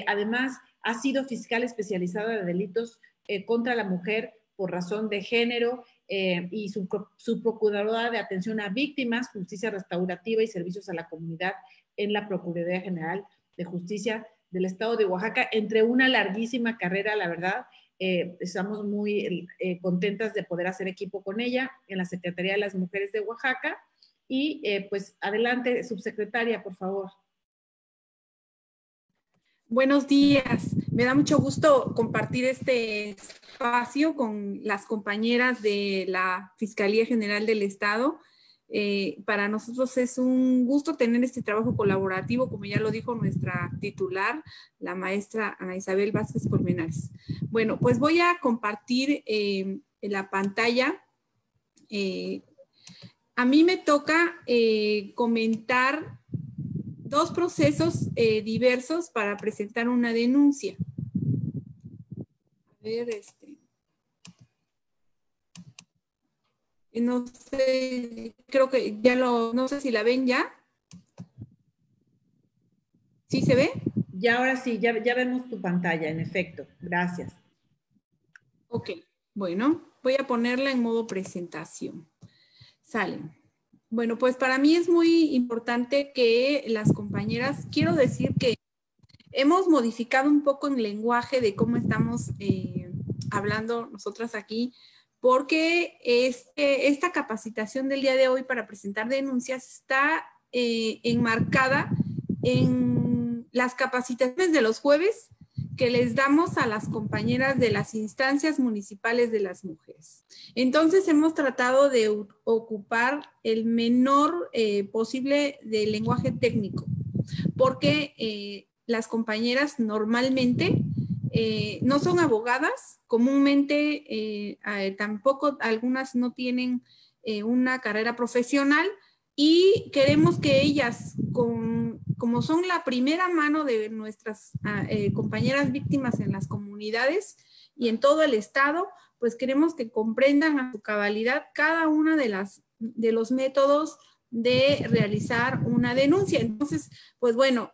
además ha sido fiscal especializada de delitos contra la mujer por razón de género, y su procuradora de atención a víctimas, justicia restaurativa y servicios a la comunidad en la Procuraduría General de Justicia del Estado de Oaxaca, entre una larguísima carrera, la verdad. Estamos muy contentas de poder hacer equipo con ella en la Secretaría de las Mujeres de Oaxaca. Y pues adelante, subsecretaria, por favor. Buenos días. Me da mucho gusto compartir este espacio con las compañeras de la Fiscalía General del Estado. Para nosotros es un gusto tener este trabajo colaborativo, como ya lo dijo nuestra titular, la maestra Ana Isabel Vázquez Colmenares. Bueno, pues voy a compartir en la pantalla. A mí me toca comentar dos procesos diversos para presentar una denuncia. A ver, no sé, creo que ya no sé si la ven ya. ¿Sí se ve? Ya, ahora sí, ya vemos tu pantalla, en efecto. Gracias. Ok, bueno, voy a ponerla en modo presentación. Sale. Bueno, pues para mí es muy importante que las compañeras, quiero decir que hemos modificado un poco el lenguaje de cómo estamos hablando nosotras aquí, porque esta capacitación del día de hoy para presentar denuncias está enmarcada en las capacitaciones de los jueves que les damos a las compañeras de las instancias municipales de las mujeres. Entonces hemos tratado de ocupar el menor posible de lenguaje técnico, porque las compañeras normalmente no son abogadas, comúnmente tampoco algunas no tienen una carrera profesional, y queremos que ellas, como son la primera mano de nuestras compañeras víctimas en las comunidades y en todo el estado, pues queremos que comprendan a su cabalidad cada una de los métodos de realizar una denuncia. Entonces, pues bueno,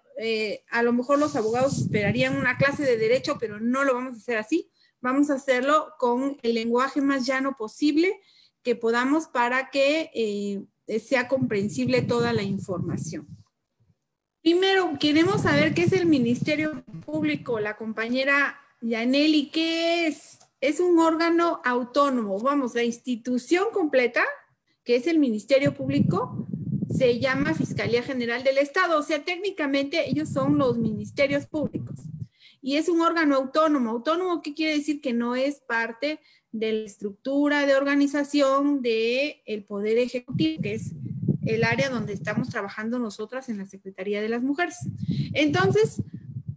a lo mejor los abogados esperarían una clase de derecho, pero no lo vamos a hacer así. Vamos a hacerlo con el lenguaje más llano posible que podamos para que sea comprensible toda la información. Primero, queremos saber qué es el Ministerio Público. La compañera Yaneli, ¿qué es? Es un órgano autónomo. Vamos, la institución completa, que es el Ministerio Público, se llama Fiscalía General del Estado. O sea, técnicamente ellos son los ministerios públicos. Y es un órgano autónomo. ¿Autónomo qué quiere decir? Que no es parte de la estructura de organización del Poder Ejecutivo, que es el área donde estamos trabajando nosotras en la Secretaría de las Mujeres. Entonces,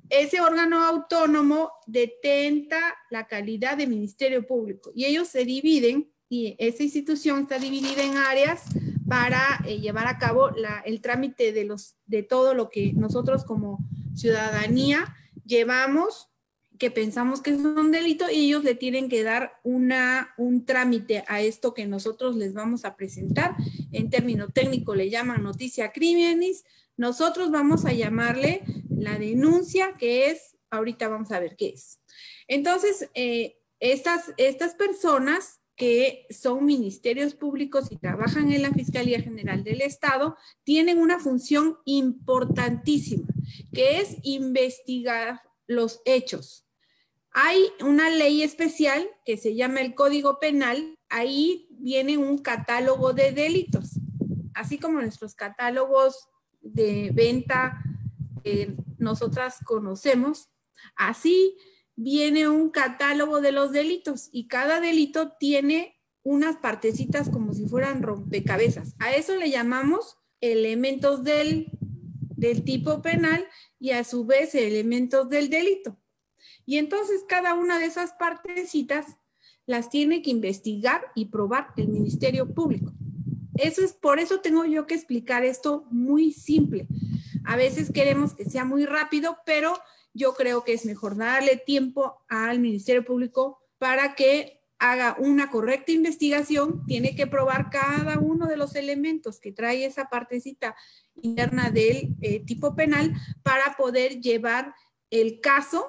ese órgano autónomo detenta la calidad de Ministerio Público y ellos se dividen, y esa institución está dividida en áreas para llevar a cabo el trámite de todo lo que nosotros como ciudadanía llevamos, que pensamos que es un delito, y ellos le tienen que dar un trámite a esto que nosotros les vamos a presentar. En término técnico le llaman noticia criminis. Nosotros vamos a llamarle la denuncia, que es, ahorita vamos a ver qué es. Entonces, estas personas que son ministerios públicos y trabajan en la Fiscalía General del Estado tienen una función importantísima, que es investigar los hechos. Hay una ley especial que se llama el Código Penal. Ahí viene un catálogo de delitos, así como nuestros catálogos de venta que nosotras conocemos. Así viene un catálogo de los delitos y cada delito tiene unas partecitas como si fueran rompecabezas. A eso le llamamos elementos del tipo penal y a su vez elementos del delito. Y entonces cada una de esas partecitas las tiene que investigar y probar el Ministerio Público. Por eso tengo yo que explicar esto muy simple. A veces queremos que sea muy rápido, pero yo creo que es mejor darle tiempo al Ministerio Público para que haga una correcta investigación. Tiene que probar cada uno de los elementos que trae esa partecita interna del tipo penal para poder llevar el caso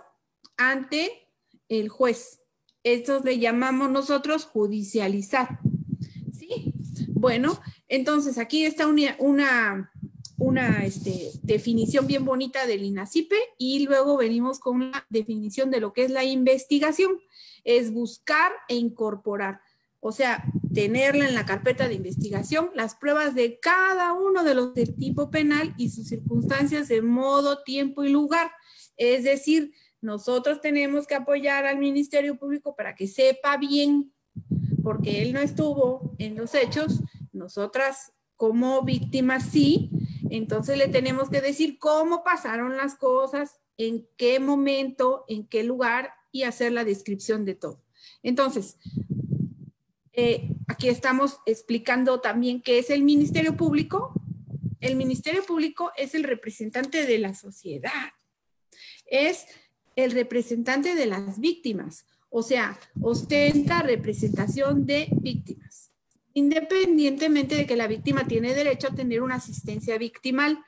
ante el juez. Esto le llamamos nosotros judicializar. ¿Sí? Bueno, entonces aquí está una definición bien bonita del INACIPE y luego venimos con una definición de lo que es la investigación. Es buscar e incorporar, o sea, tenerla en la carpeta de investigación, las pruebas de cada uno de los del tipo penal y sus circunstancias de modo, tiempo y lugar. Es decir, nosotros tenemos que apoyar al Ministerio Público para que sepa bien, porque él no estuvo en los hechos, nosotras como víctimas sí, entonces le tenemos que decir cómo pasaron las cosas, en qué momento, en qué lugar y hacer la descripción de todo. Entonces, aquí estamos explicando también qué es el Ministerio Público. El Ministerio Público es el representante de la sociedad, es el representante de las víctimas, o sea, ostenta representación de víctimas, independientemente de que la víctima tiene derecho a tener una asistencia victimal.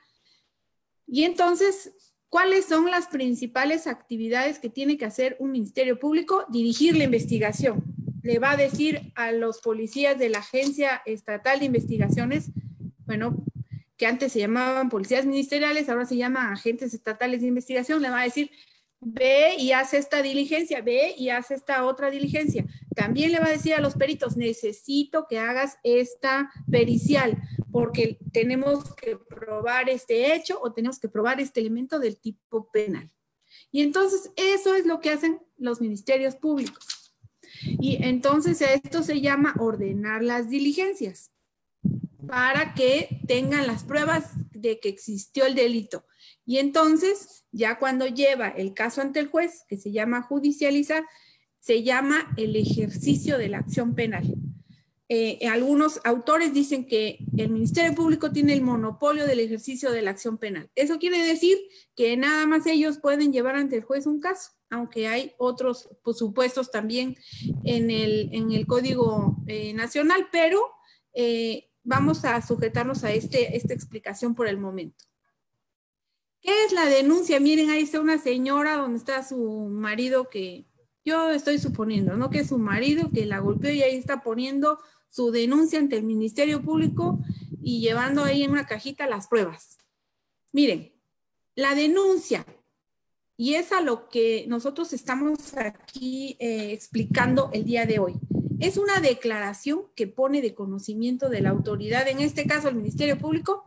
Y entonces, ¿cuáles son las principales actividades que tiene que hacer un Ministerio Público? Dirigir la investigación. Le va a decir a los policías de la Agencia Estatal de Investigaciones, bueno, que antes se llamaban policías ministeriales, ahora se llaman agentes estatales de investigación, le va a decir, ve y haz esta diligencia, ve y haz esta otra diligencia. También le va a decir a los peritos, necesito que hagas esta pericial, porque tenemos que probar este hecho o tenemos que probar este elemento del tipo penal. Y entonces eso es lo que hacen los ministerios públicos. Y entonces esto se llama ordenar las diligencias para que tengan las pruebas de que existió el delito. Y entonces, ya cuando lleva el caso ante el juez, que se llama judicializar, se llama el ejercicio de la acción penal. Algunos autores dicen que el Ministerio Público tiene el monopolio del ejercicio de la acción penal. Eso quiere decir que nada más ellos pueden llevar ante el juez un caso, aunque hay otros supuestos también en el Código Nacional, pero vamos a sujetarnos a esta explicación por el momento. ¿Qué es la denuncia? Miren, ahí está una señora donde está su marido, que yo estoy suponiendo, ¿no? Que es su marido que la golpeó, y ahí está poniendo su denuncia ante el Ministerio Público y llevando ahí en una cajita las pruebas. Miren, la denuncia, y es a lo que nosotros estamos aquí explicando el día de hoy, es una declaración que pone de conocimiento de la autoridad, en este caso el Ministerio Público,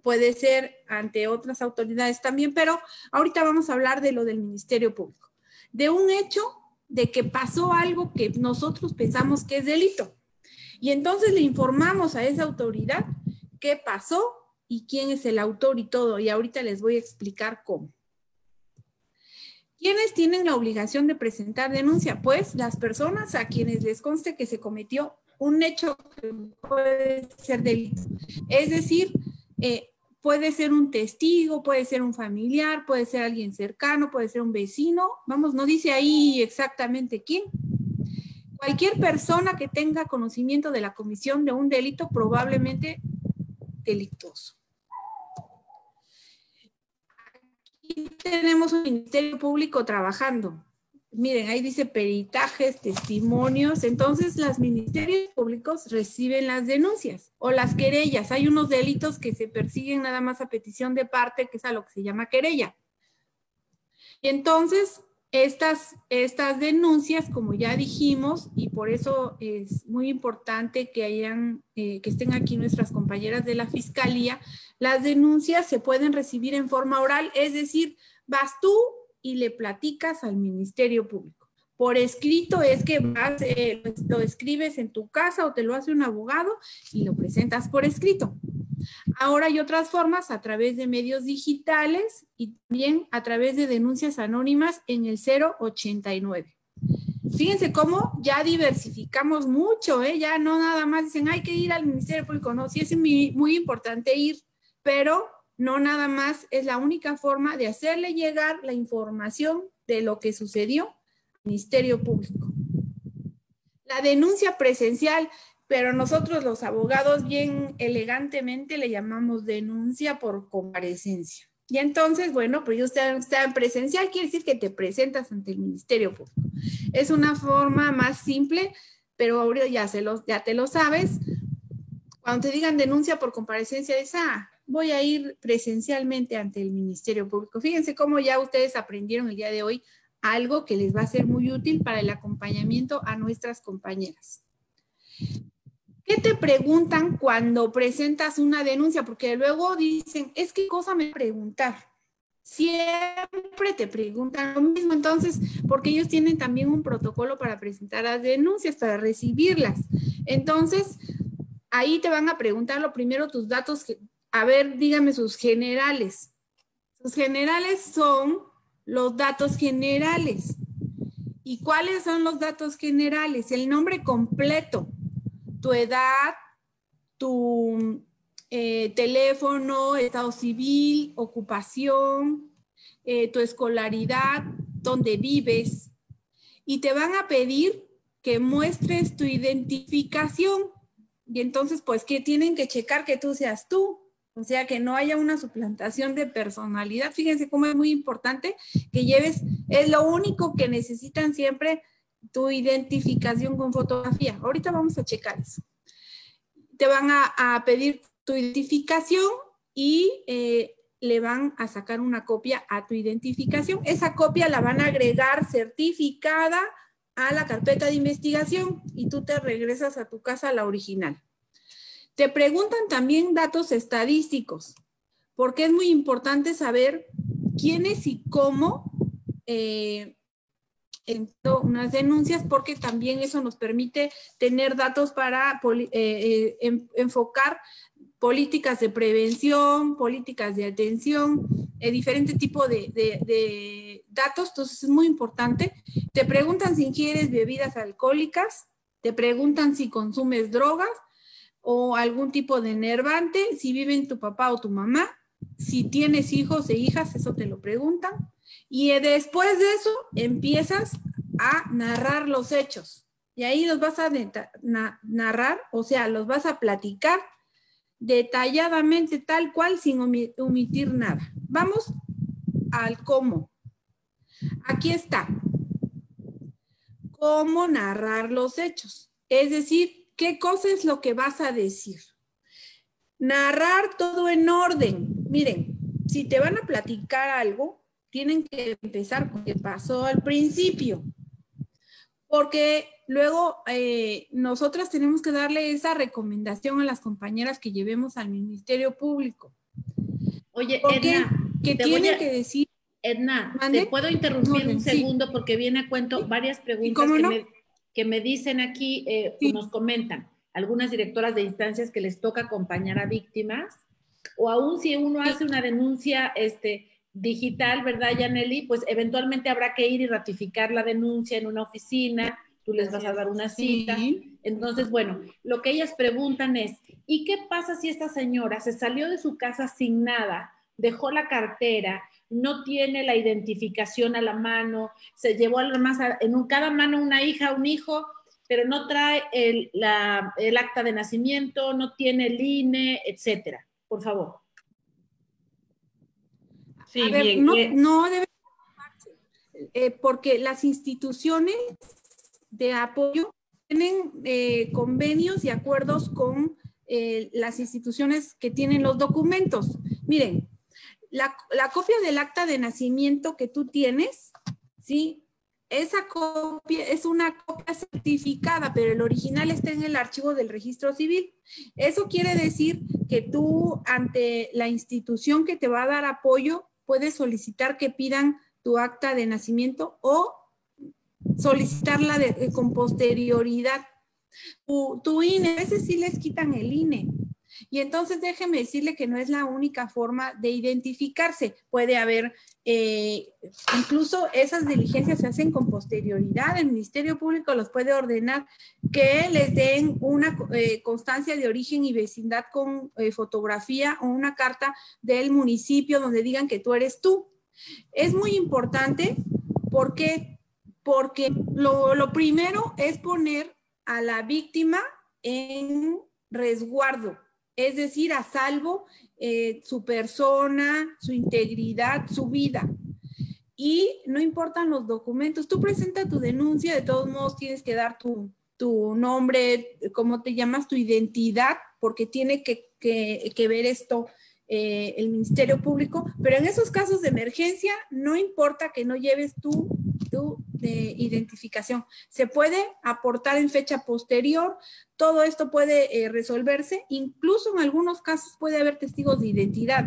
puede ser ante otras autoridades también, pero ahorita vamos a hablar de lo del Ministerio Público, de un hecho de que pasó algo que nosotros pensamos que es delito. Y entonces le informamos a esa autoridad qué pasó y quién es el autor y todo, y ahorita les voy a explicar cómo. ¿Quiénes tienen la obligación de presentar denuncia? Pues las personas a quienes les conste que se cometió un hecho que puede ser delito. Es decir, puede ser un testigo, puede ser un familiar, puede ser alguien cercano, puede ser un vecino. Vamos, no dice ahí exactamente quién. Cualquier persona que tenga conocimiento de la comisión de un delito probablemente delictuoso. Aquí tenemos un Ministerio Público trabajando. Miren, ahí dice peritajes, testimonios. Entonces, los ministerios públicos reciben las denuncias o las querellas. Hay unos delitos que se persiguen nada más a petición de parte, que es a lo que se llama querella. Y entonces, estas denuncias, como ya dijimos, y por eso es muy importante que estén aquí nuestras compañeras de la Fiscalía, las denuncias se pueden recibir en forma oral, es decir, vas tú y le platicas al Ministerio Público. Por escrito es que vas, lo escribes en tu casa o te lo hace un abogado y lo presentas por escrito. Ahora hay otras formas a través de medios digitales y también a través de denuncias anónimas en el 089. Fíjense cómo ya diversificamos mucho, ya no nada más dicen hay que ir al Ministerio Público, no, sí es muy importante ir, pero no nada más es la única forma de hacerle llegar la información de lo que sucedió al Ministerio Público. La denuncia presencial, pero nosotros los abogados bien elegantemente le llamamos denuncia por comparecencia. Y entonces, bueno, pues usted está en presencial, quiere decir que te presentas ante el Ministerio Público. Es una forma más simple, pero ahora ya te lo sabes. Cuando te digan denuncia por comparecencia, es voy a ir presencialmente ante el Ministerio Público. Fíjense cómo ya ustedes aprendieron el día de hoy algo que les va a ser muy útil para el acompañamiento a nuestras compañeras. ¿Qué te preguntan cuando presentas una denuncia? Porque luego dicen, es que cosa me preguntar. siempre te preguntan lo mismo, entonces, porque ellos tienen también un protocolo para presentar las denuncias, para recibirlas. Entonces, ahí te van a preguntar lo primero tus datos, a ver, dígame sus generales. Sus generales son los datos generales. ¿Y cuáles son los datos generales? El nombre completo, tu edad, tu teléfono, estado civil, ocupación, tu escolaridad, dónde vives. Y te van a pedir que muestres tu identificación. Y entonces, pues, que tienen que checar que tú seas tú. O sea, que no haya una suplantación de personalidad. Fíjense cómo es muy importante que lleves, es lo único que necesitan siempre, tu identificación con fotografía. Ahorita vamos a checar eso. Te van a pedir tu identificación y le van a sacar una copia a tu identificación. Esa copia la van a agregar certificada a la carpeta de investigación y tú te regresas a tu casa a la original. Te preguntan también datos estadísticos, porque es muy importante saber quiénes y cómo unas denuncias, porque también eso nos permite tener datos para enfocar políticas de prevención, políticas de atención, diferente tipo de datos. Entonces es muy importante. Te preguntan si ingieres bebidas alcohólicas, te preguntan si consumes drogas o algún tipo de enervante, si viven tu papá o tu mamá, si tienes hijos e hijas, eso te lo preguntan. Y después de eso empiezas a narrar los hechos. Y ahí los vas a narrar, o sea, los vas a platicar detalladamente, tal cual, sin omitir nada. Vamos al cómo. Aquí está. Cómo narrar los hechos. Es decir, ¿qué cosa es lo que vas a decir? Narrar todo en orden. Miren, si te van a platicar algo, tienen que empezar con lo que pasó al principio. Porque luego nosotras tenemos que darle esa recomendación a las compañeras que llevemos al Ministerio Público. Oye, porque Edna, que tienen que decir... Edna, ¿mande? ¿te puedo interrumpir un segundo? Sí. Porque viene a cuento varias preguntas que me dicen aquí, sí. Nos comentan algunas directoras de instancias que les toca acompañar a víctimas, o aún si uno hace una denuncia digital, ¿verdad, Yaneli? Pues eventualmente habrá que ir y ratificar la denuncia en una oficina, tú les vas a dar una cita. Sí. Entonces, bueno, lo que ellas preguntan es, ¿y qué pasa si esta señora se salió de su casa sin nada, dejó la cartera, no tiene la identificación a la mano, se llevó además cada mano una hija, un hijo, pero no trae el acta de nacimiento, no tiene el INE, etcétera? Por favor. Sí, a ver, bien, no debe porque las instituciones de apoyo tienen convenios y acuerdos con las instituciones que tienen los documentos. Miren, la copia del acta de nacimiento que tú tienes, ¿sí? Esa copia es una copia certificada, pero el original está en el archivo del registro civil. Eso quiere decir que tú, ante la institución que te va a dar apoyo, puedes solicitar que pidan tu acta de nacimiento o solicitarla con posterioridad. Tu INE, a veces sí les quitan el INE. Y entonces déjeme decirle que no es la única forma de identificarse. Puede haber, incluso esas diligencias se hacen con posterioridad. El Ministerio Público los puede ordenar que les den una constancia de origen y vecindad con fotografía o una carta del municipio donde digan que tú eres tú. Es muy importante porque lo primero es poner a la víctima en resguardo. Es decir, a salvo su persona, su integridad, su vida. Y no importan los documentos. Tú presentas tu denuncia, de todos modos tienes que dar tu nombre, cómo te llamas, tu identidad, porque tiene que ver esto el Ministerio Público. Pero en esos casos de emergencia, no importa que no lleves tu identificación. Se puede aportar en fecha posterior. Todo esto puede resolverse. Incluso en algunos casos puede haber testigos de identidad,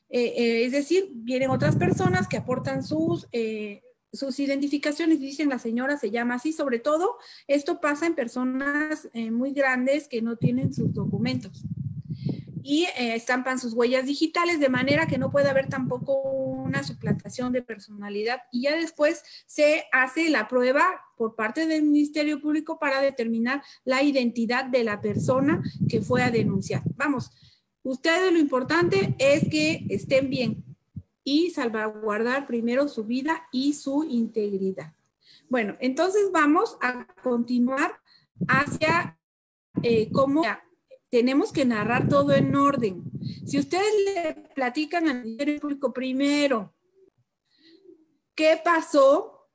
Es decir, vienen otras personas que aportan sus identificaciones, dicen la señora se llama así. Sobre todo, esto pasa en personas muy grandes que no tienen sus documentos. Y estampan sus huellas digitales de manera que no puede haber tampoco una suplantación de personalidad. Y ya después se hace la prueba por parte del Ministerio Público para determinar la identidad de la persona que fue a denunciar. Vamos, ustedes lo importante es que estén bien y salvaguardar primero su vida y su integridad. Bueno, entonces vamos a continuar hacia cómo tenemos que narrar todo en orden. Si ustedes le platican al Ministerio Público primero qué pasó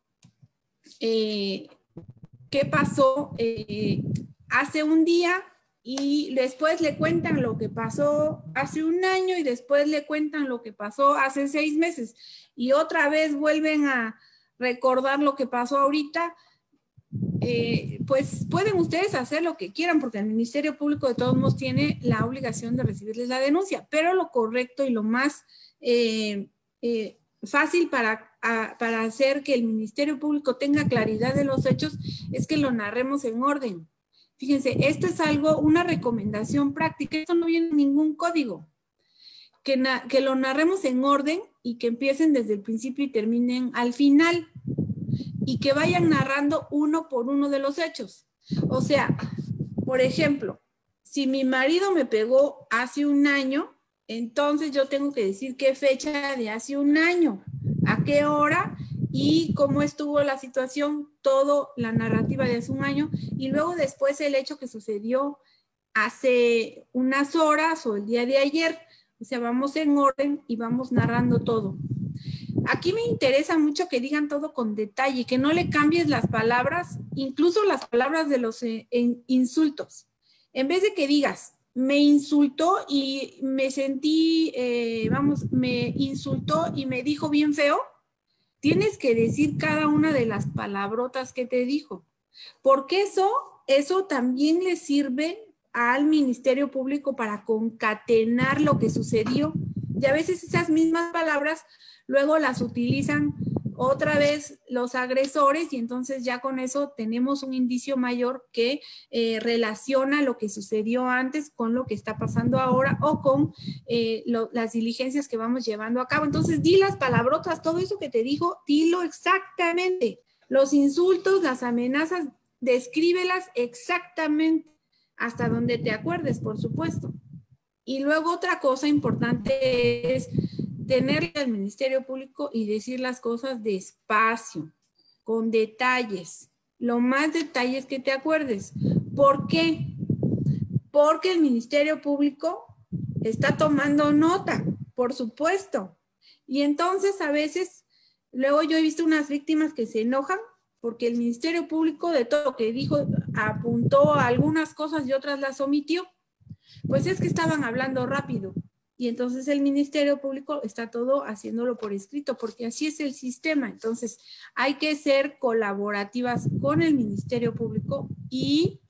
hace un día, y después le cuentan lo que pasó hace un año, y después le cuentan lo que pasó hace 6 meses, y otra vez vuelven a recordar lo que pasó ahorita, pues pueden ustedes hacer lo que quieran, porque el Ministerio Público de todos modos tiene la obligación de recibirles la denuncia, pero lo correcto y lo más fácil para hacer que el Ministerio Público tenga claridad de los hechos es que lo narremos en orden. Fíjense, esto es una recomendación práctica, esto no viene en ningún código. Que lo narremos en orden y que empiecen desde el principio y terminen al final. Y que vayan narrando uno por uno de los hechos. O sea, por ejemplo, si mi marido me pegó hace un año, entonces yo tengo que decir qué fecha de hace un año, a qué hora y cómo estuvo la situación, todo la narrativa de hace un año, y luego después el hecho que sucedió hace unas horas o el día de ayer. O sea, vamos en orden y vamos narrando todo. Aquí me interesa mucho que digan todo con detalle, que no le cambies las palabras, incluso las palabras de los insultos. En vez de que digas, me insultó y me sentí, me insultó y me dijo bien feo, tienes que decir cada una de las palabrotas que te dijo. Porque eso también le sirve al Ministerio Público para concatenar lo que sucedió. Y a veces esas mismas palabras luego las utilizan otra vez los agresores, y entonces ya con eso tenemos un indicio mayor que relaciona lo que sucedió antes con lo que está pasando ahora o con las diligencias que vamos llevando a cabo. Entonces di las palabrotas, todo eso que te dijo, dilo exactamente. Los insultos, las amenazas, descríbelas exactamente hasta donde te acuerdes, por supuesto. Y luego otra cosa importante es tenerle al Ministerio Público y decir las cosas despacio, con detalles, lo más detalles que te acuerdes. ¿Por qué? Porque el Ministerio Público está tomando nota, por supuesto. Y entonces a veces, luego yo he visto unas víctimas que se enojan porque el Ministerio Público de todo lo que dijo apuntó a algunas cosas y otras las omitió. Pues es que estaban hablando rápido. Y entonces el Ministerio Público está todo haciéndolo por escrito, porque así es el sistema. Entonces hay que ser colaborativas con el Ministerio Público y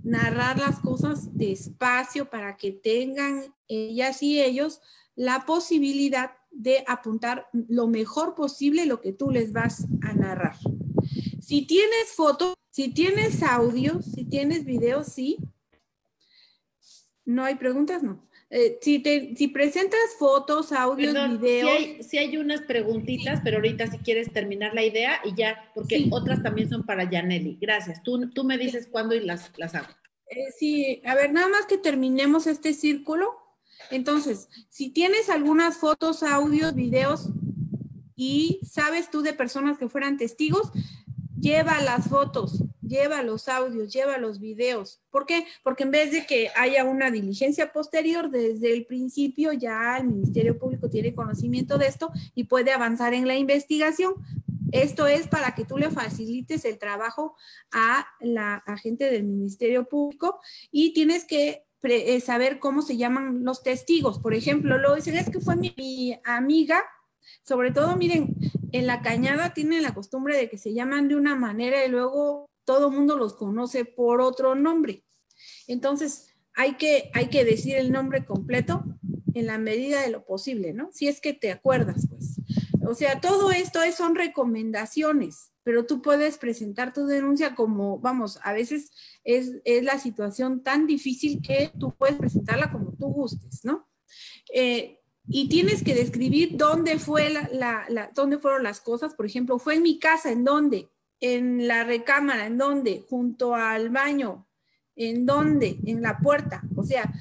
narrar las cosas despacio para que tengan ellas y ellos la posibilidad de apuntar lo mejor posible lo que tú les vas a narrar. Si tienes fotos, si tienes audio, si tienes videos, sí. ¿No hay preguntas? No. Si presentas fotos, audios, videos... Sí hay unas preguntitas, pero ahorita si quieres terminar la idea y ya, porque sí, otras también son para Yaneli. Gracias. Tú me dices cuándo y las hago. Sí, a ver, nada más que terminemos este círculo. Entonces, si tienes algunas fotos, audios, videos y sabes tú de personas que fueran testigos, lleva las fotos, lleva los audios, lleva los videos. ¿Por qué? Porque en vez de que haya una diligencia posterior, desde el principio ya el Ministerio Público tiene conocimiento de esto y puede avanzar en la investigación. Esto es para que tú le facilites el trabajo a la agente del Ministerio Público y tienes que saber cómo se llaman los testigos. Por ejemplo, luego dicen, es que fue mi amiga. Sobre todo, miren, en la Cañada tienen la costumbre de que se llaman de una manera y luego todo el mundo los conoce por otro nombre. Entonces, hay que decir el nombre completo en la medida de lo posible, ¿no? Si es que te acuerdas, pues. O sea, todo esto son recomendaciones, pero tú puedes presentar tu denuncia como, vamos, a veces es la situación tan difícil que tú puedes presentarla como tú gustes, ¿no? Y tienes que describir dónde fue dónde fueron las cosas. Por ejemplo, fue en mi casa, ¿en dónde? En la recámara, ¿en dónde? Junto al baño, ¿en dónde? En la puerta. O sea,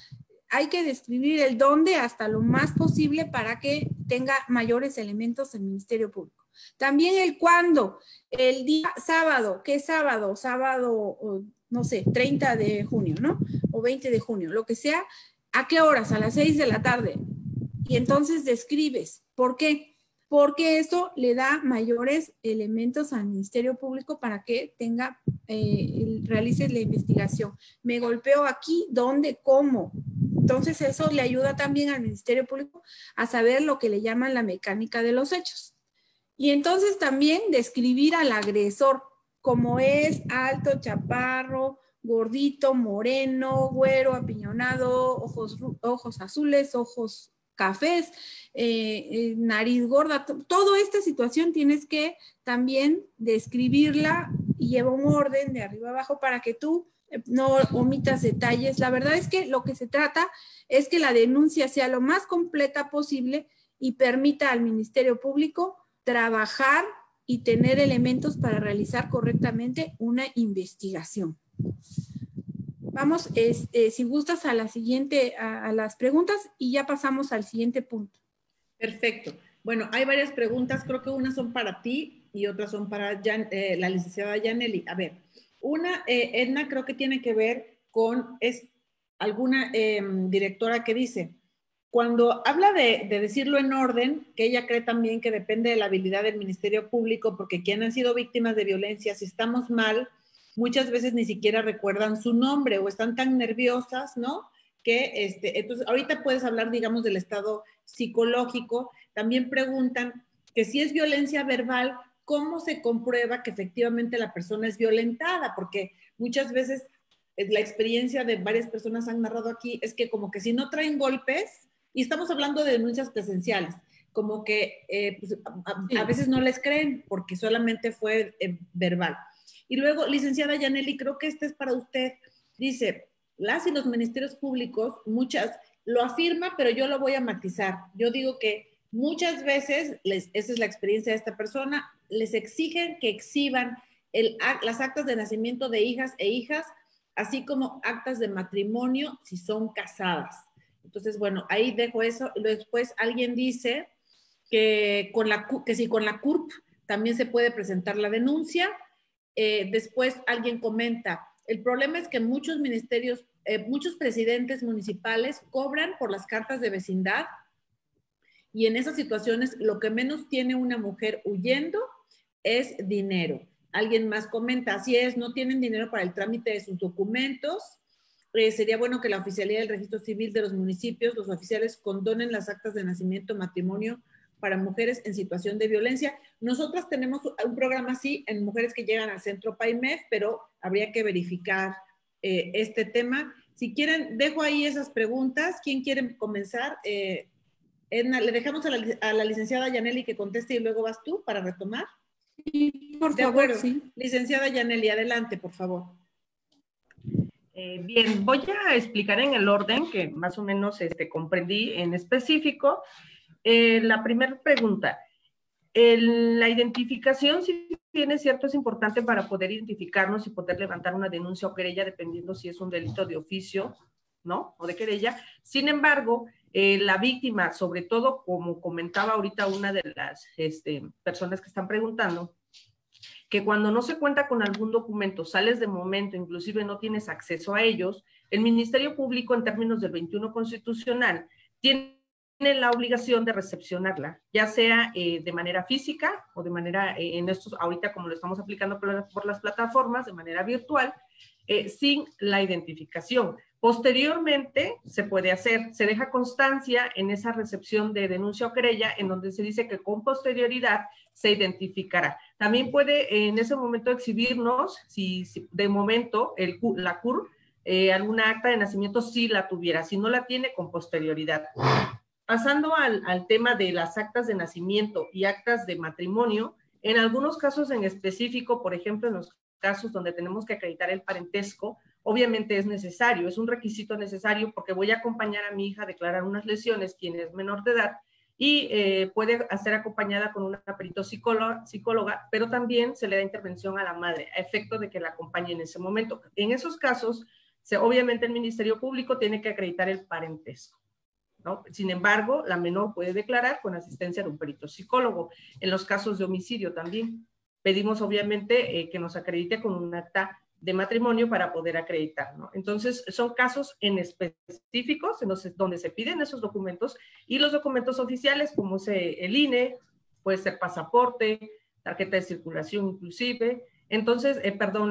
hay que describir el dónde hasta lo más posible para que tenga mayores elementos el Ministerio Público. También el cuándo, el día sábado, ¿qué sábado? Sábado, no sé, 30 de junio, ¿no? O 20 de junio, lo que sea. ¿A qué horas? A las 6 de la tarde. Y entonces describes. ¿Por qué? Porque eso le da mayores elementos al Ministerio Público para que realice la investigación. Me golpeo aquí, ¿dónde? ¿Cómo? Entonces eso le ayuda también al Ministerio Público a saber lo que le llaman la mecánica de los hechos. Y entonces también describir al agresor, como es alto, chaparro, gordito, moreno, güero, apiñonado, ojos azules, ojos cafés, nariz gorda. Toda esta situación tienes que también describirla y lleva un orden de arriba abajo para que tú no omitas detalles. La verdad es que lo que se trata es que la denuncia sea lo más completa posible y permita al Ministerio Público trabajar y tener elementos para realizar correctamente una investigación. Vamos, si gustas, a la siguiente, a las preguntas y ya pasamos al siguiente punto. Perfecto. Bueno, hay varias preguntas, creo que unas son para ti y otras son para la licenciada Yaneli. A ver, una, Edna, creo que tiene que ver con alguna directora que dice, cuando habla de decirlo en orden, que ella cree también que depende de la habilidad del Ministerio Público, porque quienes han sido víctimas de violencia, si estamos mal, muchas veces ni siquiera recuerdan su nombre o están tan nerviosas, ¿no? Que entonces ahorita puedes hablar, digamos, del estado psicológico. También preguntan que si es violencia verbal, ¿cómo se comprueba que efectivamente la persona es violentada? Porque muchas veces la experiencia de varias personas han narrado aquí es que como que si no traen golpes, y estamos hablando de denuncias presenciales, como que pues, a veces no les creen porque solamente fue verbal. Y luego, licenciada Yaneli, creo que este es para usted. Dice, las y los ministerios públicos, muchas, lo afirma, pero yo lo voy a matizar. Yo digo que muchas veces, esa es la experiencia de esta persona, les exigen que exhiban las actas de nacimiento de hijas e hijas, así como actas de matrimonio si son casadas. Entonces, bueno, ahí dejo eso. Después alguien dice que si con la CURP también se puede presentar la denuncia. Después alguien comenta, el problema es que muchos ministerios, muchos presidentes municipales cobran por las cartas de vecindad y en esas situaciones lo que menos tiene una mujer huyendo es dinero. Alguien más comenta, así es, no tienen dinero para el trámite de sus documentos. Sería bueno que la oficialía del registro civil de los municipios, los oficiales condonen las actas de nacimiento, matrimonio para mujeres en situación de violencia. Nosotras tenemos un programa así en mujeres que llegan al centro PAIMEF, pero habría que verificar este tema. Si quieren, dejo ahí esas preguntas. ¿Quién quiere comenzar? Edna, le dejamos a la licenciada Yaneli que conteste y luego vas tú para retomar. Sí, por de favor, acuerdo. sí. Licenciada Yaneli, adelante, por favor. Bien, voy a explicar en el orden que más o menos comprendí en específico. La primera pregunta, la identificación, si bien es cierto, es importante para poder identificarnos y poder levantar una denuncia o querella, dependiendo si es un delito de oficio, ¿no? O de querella. Sin embargo, la víctima, sobre todo, como comentaba ahorita una de las personas que están preguntando, que cuando no se cuenta con algún documento, sales de momento, inclusive no tienes acceso a ellos, el Ministerio Público, en términos del 21 constitucional, tiene la obligación de recepcionarla, ya sea de manera física o de manera, en estos, ahorita como lo estamos aplicando por las plataformas, de manera virtual, sin la identificación. Posteriormente se puede hacer, se deja constancia en esa recepción de denuncia o querella en donde se dice que con posterioridad se identificará. También puede en ese momento exhibirnos, si de momento la CUR, alguna acta de nacimiento sí la tuviera, si no la tiene con posterioridad. pasando al tema de las actas de nacimiento y actas de matrimonio, en algunos casos en específico, por ejemplo, en los casos donde tenemos que acreditar el parentesco, obviamente es necesario, es un requisito necesario porque voy a acompañar a mi hija a declarar unas lesiones, quien es menor de edad, y puede ser acompañada con una perito psicóloga, pero también se le da intervención a la madre, a efecto de que la acompañe en ese momento. En esos casos, obviamente el Ministerio Público tiene que acreditar el parentesco, ¿no? Sin embargo, la menor puede declarar con asistencia de un perito psicólogo. En los casos de homicidio también pedimos obviamente que nos acredite con un acta de matrimonio para poder acreditar, ¿no? Entonces, son casos en específicos donde se piden esos documentos, y los documentos oficiales, como es el INE, puede ser pasaporte, tarjeta de circulación inclusive. Entonces,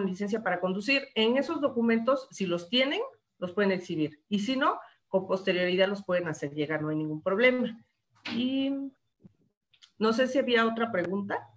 licencia para conducir. En esos documentos, si los tienen, los pueden exhibir, y si no, con posterioridad los pueden hacer llegar, no hay ningún problema. Y no sé si había otra pregunta.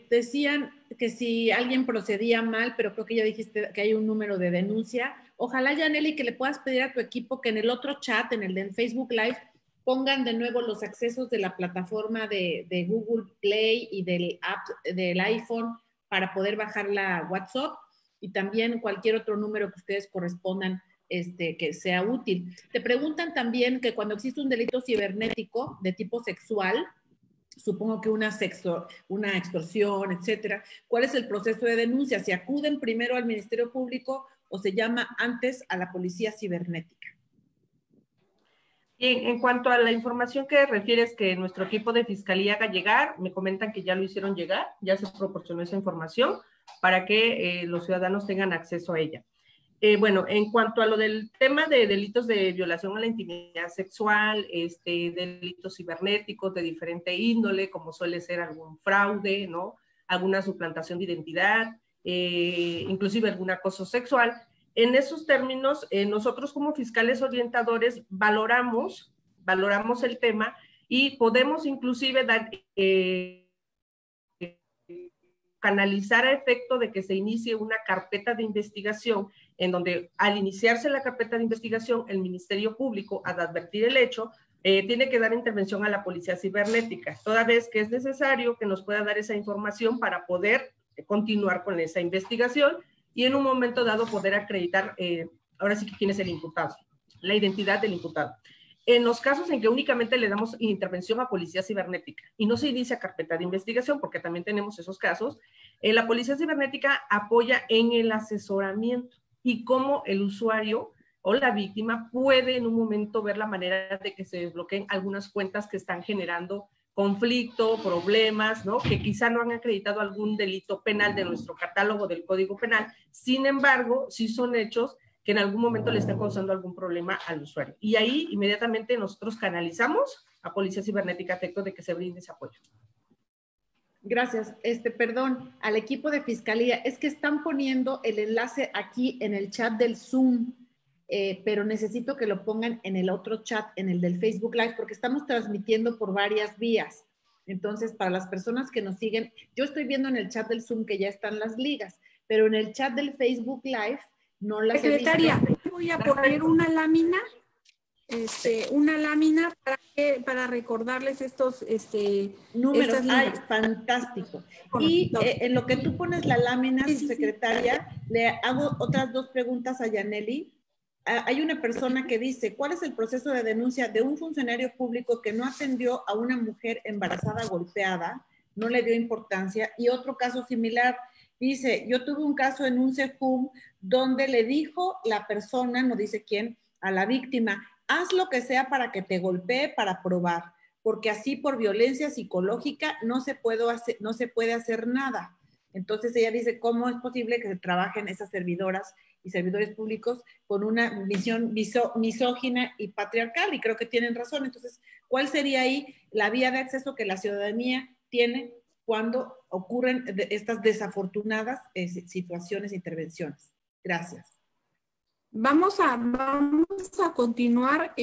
Decían que si alguien procedía mal, pero creo que ya dijiste que hay un número de denuncia. Ojalá, Yaneli, que le puedas pedir a tu equipo que en el otro chat, en el del Facebook Live, pongan de nuevo los accesos de la plataforma de Google Play y del app del iPhone para poder bajar la WhatsApp, y también cualquier otro número que ustedes correspondan que sea útil. Te preguntan también que cuando existe un delito cibernético de tipo sexual, supongo que una extorsión, etcétera, ¿cuál es el proceso de denuncia? ¿Se acuden primero al Ministerio Público o se llama antes a la Policía Cibernética? Bien, en cuanto a la información que refieres que nuestro equipo de Fiscalía haga llegar, me comentan que ya lo hicieron llegar, ya se proporcionó esa información para que los ciudadanos tengan acceso a ella. Bueno, en cuanto a lo del tema de delitos de violación a la intimidad sexual, delitos cibernéticos de diferente índole, como suele ser algún fraude, ¿no? Alguna suplantación de identidad, inclusive algún acoso sexual. En esos términos, nosotros como fiscales orientadores valoramos el tema y podemos inclusive canalizar a efecto de que se inicie una carpeta de investigación, en donde al iniciarse la carpeta de investigación, el Ministerio Público, al advertir el hecho, tiene que dar intervención a la Policía Cibernética, toda vez que es necesario que nos pueda dar esa información para poder continuar con esa investigación y en un momento dado poder acreditar, ahora sí que quién es el imputado, la identidad del imputado. En los casos en que únicamente le damos intervención a Policía Cibernética y no se inicia carpeta de investigación, porque también tenemos esos casos, la Policía Cibernética apoya en el asesoramiento y cómo el usuario o la víctima puede en un momento ver la manera de que se desbloqueen algunas cuentas que están generando conflicto, problemas, ¿no? Que quizá no han acreditado algún delito penal de nuestro catálogo del Código Penal, sin embargo, sí son hechos que en algún momento le están causando algún problema al usuario. Y ahí inmediatamente nosotros canalizamos a Policía Cibernética a efecto de que se brinde ese apoyo. Gracias. Perdón, al equipo de Fiscalía, es que están poniendo el enlace aquí en el chat del Zoom, pero necesito que lo pongan en el otro chat, en el del Facebook Live, porque estamos transmitiendo por varias vías. Entonces, para las personas que nos siguen, yo estoy viendo en el chat del Zoom que ya están las ligas, pero en el chat del Facebook Live no las Secretaria, voy a poner una lámina, para recordarles estos números. Ay, fantástico. Y en lo que tú pones la lámina, secretaria, le hago otras dos preguntas a Yaneli. Hay una persona que dice, ¿cuál es el proceso de denuncia de un funcionario público que no atendió a una mujer embarazada golpeada, no le dio importancia? Y otro caso similar, dice, yo tuve un caso en un CEJUM donde le dijo la persona, no dice quién, a la víctima, haz lo que sea para que te golpee para probar, porque así por violencia psicológica no se puede hacer nada. Entonces ella dice, ¿cómo es posible que se trabajen esas servidoras y servidores públicos con una visión misógina y patriarcal? Y creo que tienen razón. Entonces, ¿cuál sería ahí la vía de acceso que la ciudadanía tiene cuando ocurren estas desafortunadas situaciones e intervenciones? Gracias. Vamos a continuar,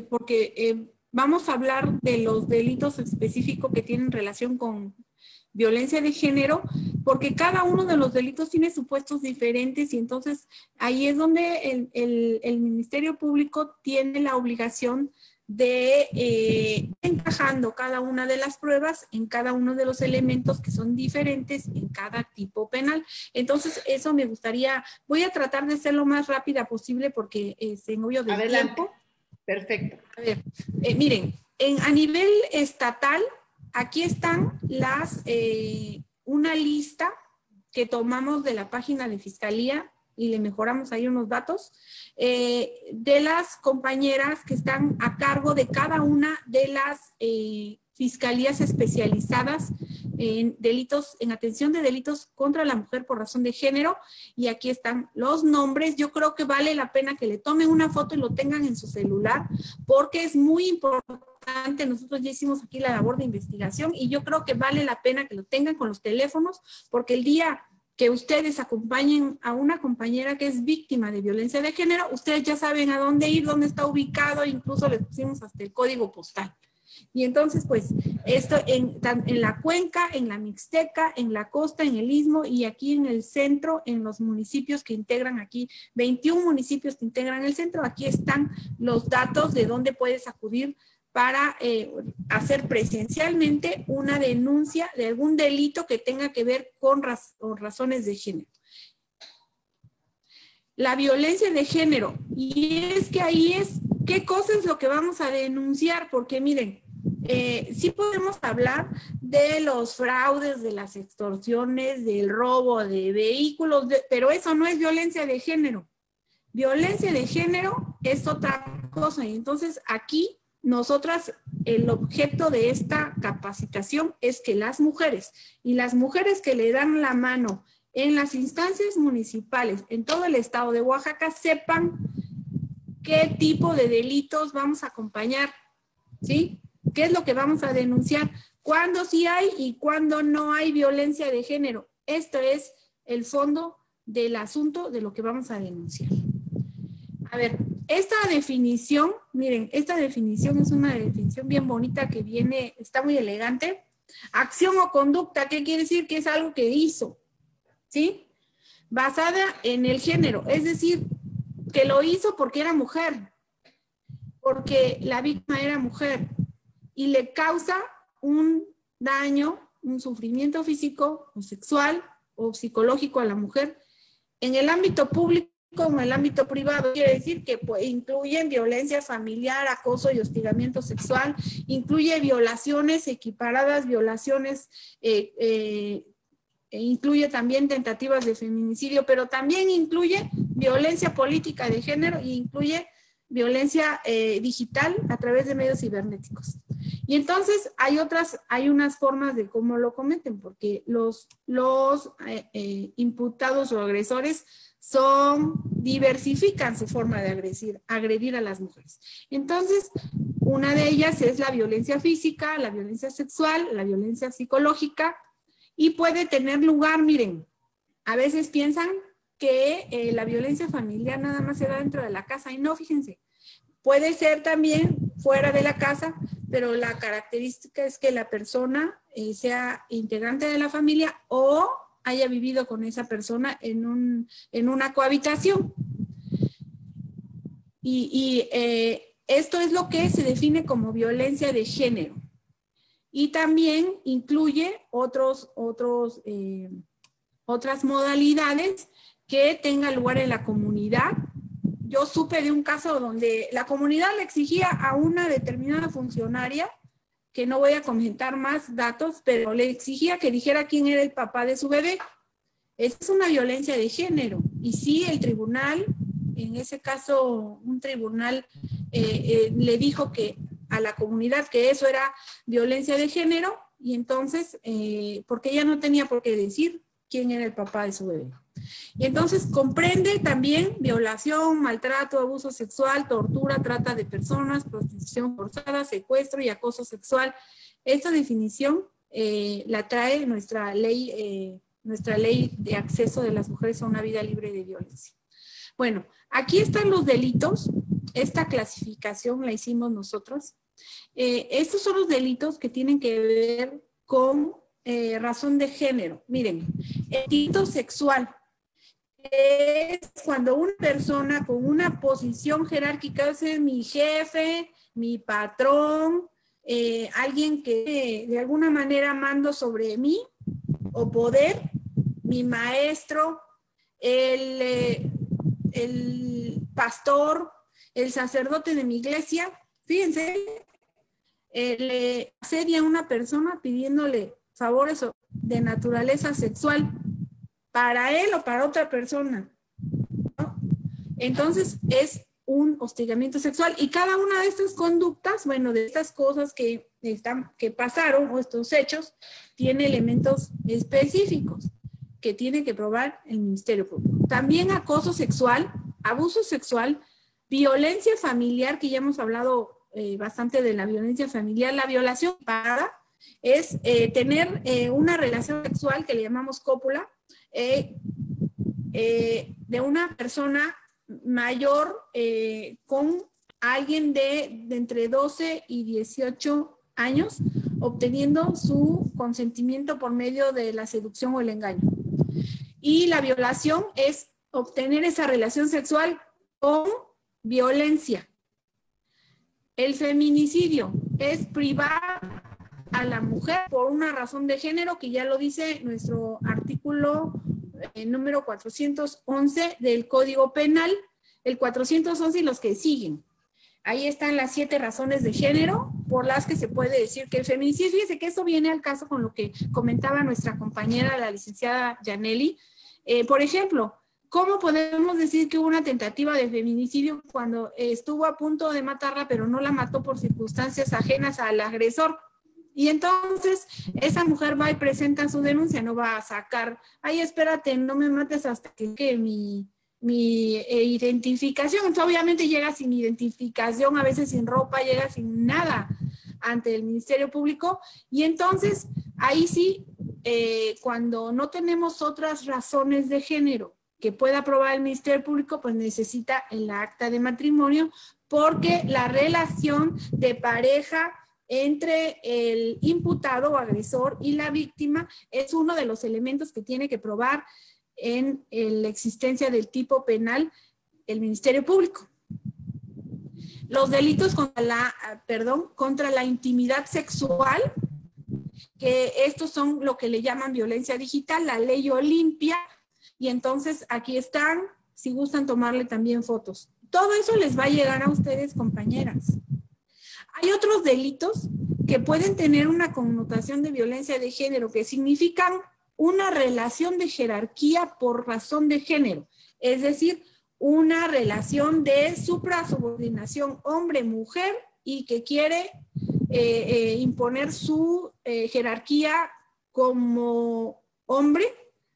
porque vamos a hablar de los delitos específicos que tienen relación con violencia de género, porque cada uno de los delitos tiene supuestos diferentes y entonces ahí es donde el Ministerio Público tiene la obligación de encajando cada una de las pruebas en cada uno de los elementos que son diferentes en cada tipo penal. Entonces, eso me gustaría, voy a tratar de ser lo más rápida posible porque en obvio del Adelante. tiempo. Perfecto. A ver, miren, a nivel estatal, aquí están una lista que tomamos de la página de Fiscalía y le mejoramos ahí unos datos, de las compañeras que están a cargo de cada una de las fiscalías especializadas en delitos, en atención de delitos contra la mujer por razón de género, y aquí están los nombres. Yo creo que vale la pena que le tomen una foto y lo tengan en su celular, porque es muy importante. Nosotros ya hicimos aquí la labor de investigación y yo creo que vale la pena que lo tengan con los teléfonos, porque el día que ustedes acompañen a una compañera que es víctima de violencia de género, ustedes ya saben a dónde ir, dónde está ubicado, incluso les pusimos hasta el código postal. Y entonces, pues, esto en la cuenca, en la Mixteca, en la costa, en el istmo y aquí en el centro, en los municipios que integran aquí, 21 municipios que integran el centro, aquí están los datos de dónde puedes acudir para hacer presencialmente una denuncia de algún delito que tenga que ver con razones de género. La violencia de género, y es que ahí es, ¿qué cosa es lo que vamos a denunciar? Porque miren, sí podemos hablar de los fraudes, de las extorsiones, del robo de vehículos, pero eso no es violencia de género. Violencia de género es otra cosa, y entonces aquí nosotras, el objeto de esta capacitación es que las mujeres y las mujeres que le dan la mano en las instancias municipales en todo el estado de Oaxaca sepan qué tipo de delitos vamos a acompañar, ¿sí? ¿Qué es lo que vamos a denunciar? ¿Cuándo sí hay y cuándo no hay violencia de género? Esto es el fondo del asunto de lo que vamos a denunciar. A ver, esta definición, miren, esta definición es una definición bien bonita que viene, está muy elegante. Acción o conducta, ¿qué quiere decir? Que es algo que hizo, ¿sí? Basada en el género, es decir, que lo hizo porque era mujer, porque la víctima era mujer y le causa un daño, un sufrimiento físico o sexual o psicológico a la mujer en el ámbito público como en el ámbito privado. Quiere decir que pues, incluyen violencia familiar, acoso y hostigamiento sexual, incluye violaciones equiparadas, violaciones, incluye también tentativas de feminicidio, pero también incluye violencia política de género e incluye violencia digital a través de medios cibernéticos. Y entonces hay unas formas de cómo lo cometen, porque los imputados o agresores diversifican su forma de agredir a las mujeres. Entonces, una de ellas es la violencia física, la violencia sexual, la violencia psicológica, y puede tener lugar, miren, a veces piensan que la violencia familiar nada más se da dentro de la casa, y no, fíjense, puede ser también fuera de la casa, pero la característica es que la persona sea integrante de la familia o haya vivido con esa persona en una cohabitación. Y esto es lo que se define como violencia de género. Y también incluye otras modalidades que tengan lugar en la comunidad. Yo supe de un caso donde la comunidad le exigía a una determinada funcionaria, que no voy a comentar más datos, pero le exigía que dijera quién era el papá de su bebé. Es una violencia de género. Y sí, el tribunal, en ese caso, un tribunal le dijo que a la comunidad que eso era violencia de género, y entonces, porque ella no tenía por qué decir quién era el papá de su bebé. Y entonces comprende también violación, maltrato, abuso sexual, tortura, trata de personas, prostitución forzada, secuestro y acoso sexual. Esta definición la trae nuestra ley de acceso de las mujeres a una vida libre de violencia. Bueno, aquí están los delitos. Esta clasificación la hicimos nosotros. Estos son los delitos que tienen que ver con razón de género. Miren, el delito sexual es cuando una persona con una posición jerárquica, es mi jefe, mi patrón, alguien que de alguna manera mando sobre mí, o poder, mi maestro, el pastor, el sacerdote de mi iglesia. Fíjense, le asedia a una persona pidiéndole favores de naturaleza sexual para él o para otra persona, ¿no? Entonces es un hostigamiento sexual, y cada una de estas conductas, bueno, de estas cosas que pasaron, o estos hechos, tiene elementos específicos que tiene que probar el Ministerio Público. También acoso sexual, abuso sexual, violencia familiar, que ya hemos hablado bastante de la violencia familiar. La violación es tener una relación sexual que le llamamos cópula de una persona mayor con alguien de entre 12 y 18 años, obteniendo su consentimiento por medio de la seducción o el engaño. Y la violación es obtener esa relación sexual con violencia. El feminicidio es privar a la mujer por una razón de género, que ya lo dice nuestro artículo número 411 del Código Penal, el 411 y los que siguen. Ahí están las 7 razones de género por las que se puede decir que el feminicidio. Fíjense que esto viene al caso con lo que comentaba nuestra compañera, la licenciada Yaneli. Por ejemplo, ¿cómo podemos decir que hubo una tentativa de feminicidio cuando estuvo a punto de matarla, pero no la mató por circunstancias ajenas al agresor? Y entonces esa mujer va y presenta su denuncia, no va a sacar, ay, espérate, no me mates hasta que mi identificación. Entonces, obviamente llega sin identificación, a veces sin ropa, llega sin nada ante el Ministerio Público. Y entonces ahí sí, cuando no tenemos otras razones de género que pueda probar el Ministerio Público, pues necesita el acta de matrimonio, porque la relación de pareja entre el imputado o agresor y la víctima es uno de los elementos que tiene que probar en la existencia del tipo penal el Ministerio Público. Los delitos contra la intimidad sexual, que estos son lo que le llaman violencia digital, la ley Olimpia, y entonces aquí están, si gustan tomarle también fotos. Todo eso les va a llegar a ustedes, compañeras. Hay otros delitos que pueden tener una connotación de violencia de género, que significan una relación de jerarquía por razón de género, es decir, una relación de suprasubordinación hombre-mujer y que quiere imponer su jerarquía como hombre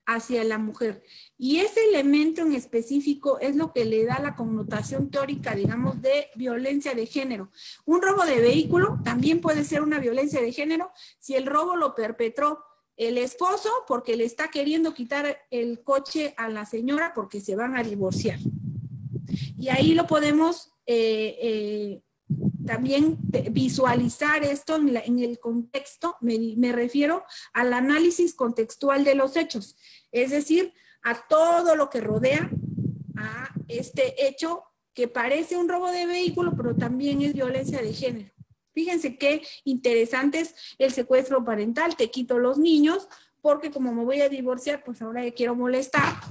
hacia la mujer. Y ese elemento en específico es lo que le da la connotación teórica, digamos, de violencia de género. Un robo de vehículo también puede ser una violencia de género si el robo lo perpetró el esposo porque le está queriendo quitar el coche a la señora porque se van a divorciar. Y ahí lo podemos también visualizar esto en el contexto, me refiero al análisis contextual de los hechos, es decir, a todo lo que rodea a este hecho que parece un robo de vehículo, pero también es violencia de género. Fíjense qué interesante es el secuestro parental. Te quito los niños porque como me voy a divorciar, pues ahora ya quiero molestar,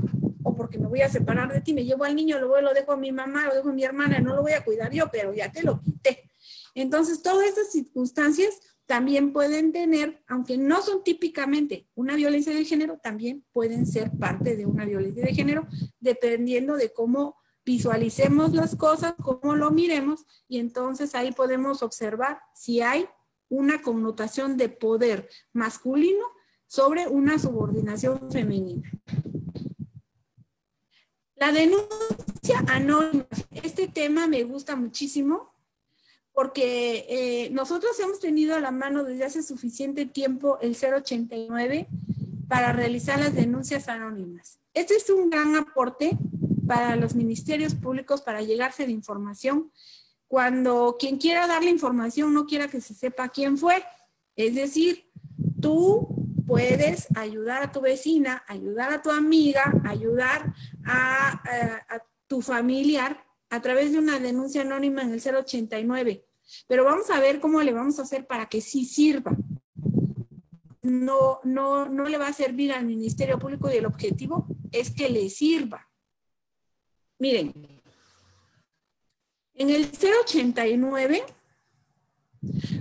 o porque me voy a separar de ti, me llevo al niño, lo dejo a mi mamá, lo dejo a mi hermana, no lo voy a cuidar yo, pero ya te lo quité. Entonces, todas estas circunstancias también pueden tener, aunque no son típicamente una violencia de género, también pueden ser parte de una violencia de género, dependiendo de cómo visualicemos las cosas, cómo lo miremos, y entonces ahí podemos observar si hay una connotación de poder masculino sobre una subordinación femenina. La denuncia anónima. Este tema me gusta muchísimo porque nosotros hemos tenido a la mano desde hace suficiente tiempo el 089 para realizar las denuncias anónimas. Este es un gran aporte para los ministerios públicos para llegarse de información cuando quien quiera dar la información no quiera que se sepa quién fue. Es decir, tú puedes ayudar a tu vecina, ayudar a tu amiga, ayudar a tu familiar a través de una denuncia anónima en el 089. Pero vamos a ver cómo le vamos a hacer para que sí sirva. No le va a servir al Ministerio Público y el objetivo es que le sirva. Miren, en el 089,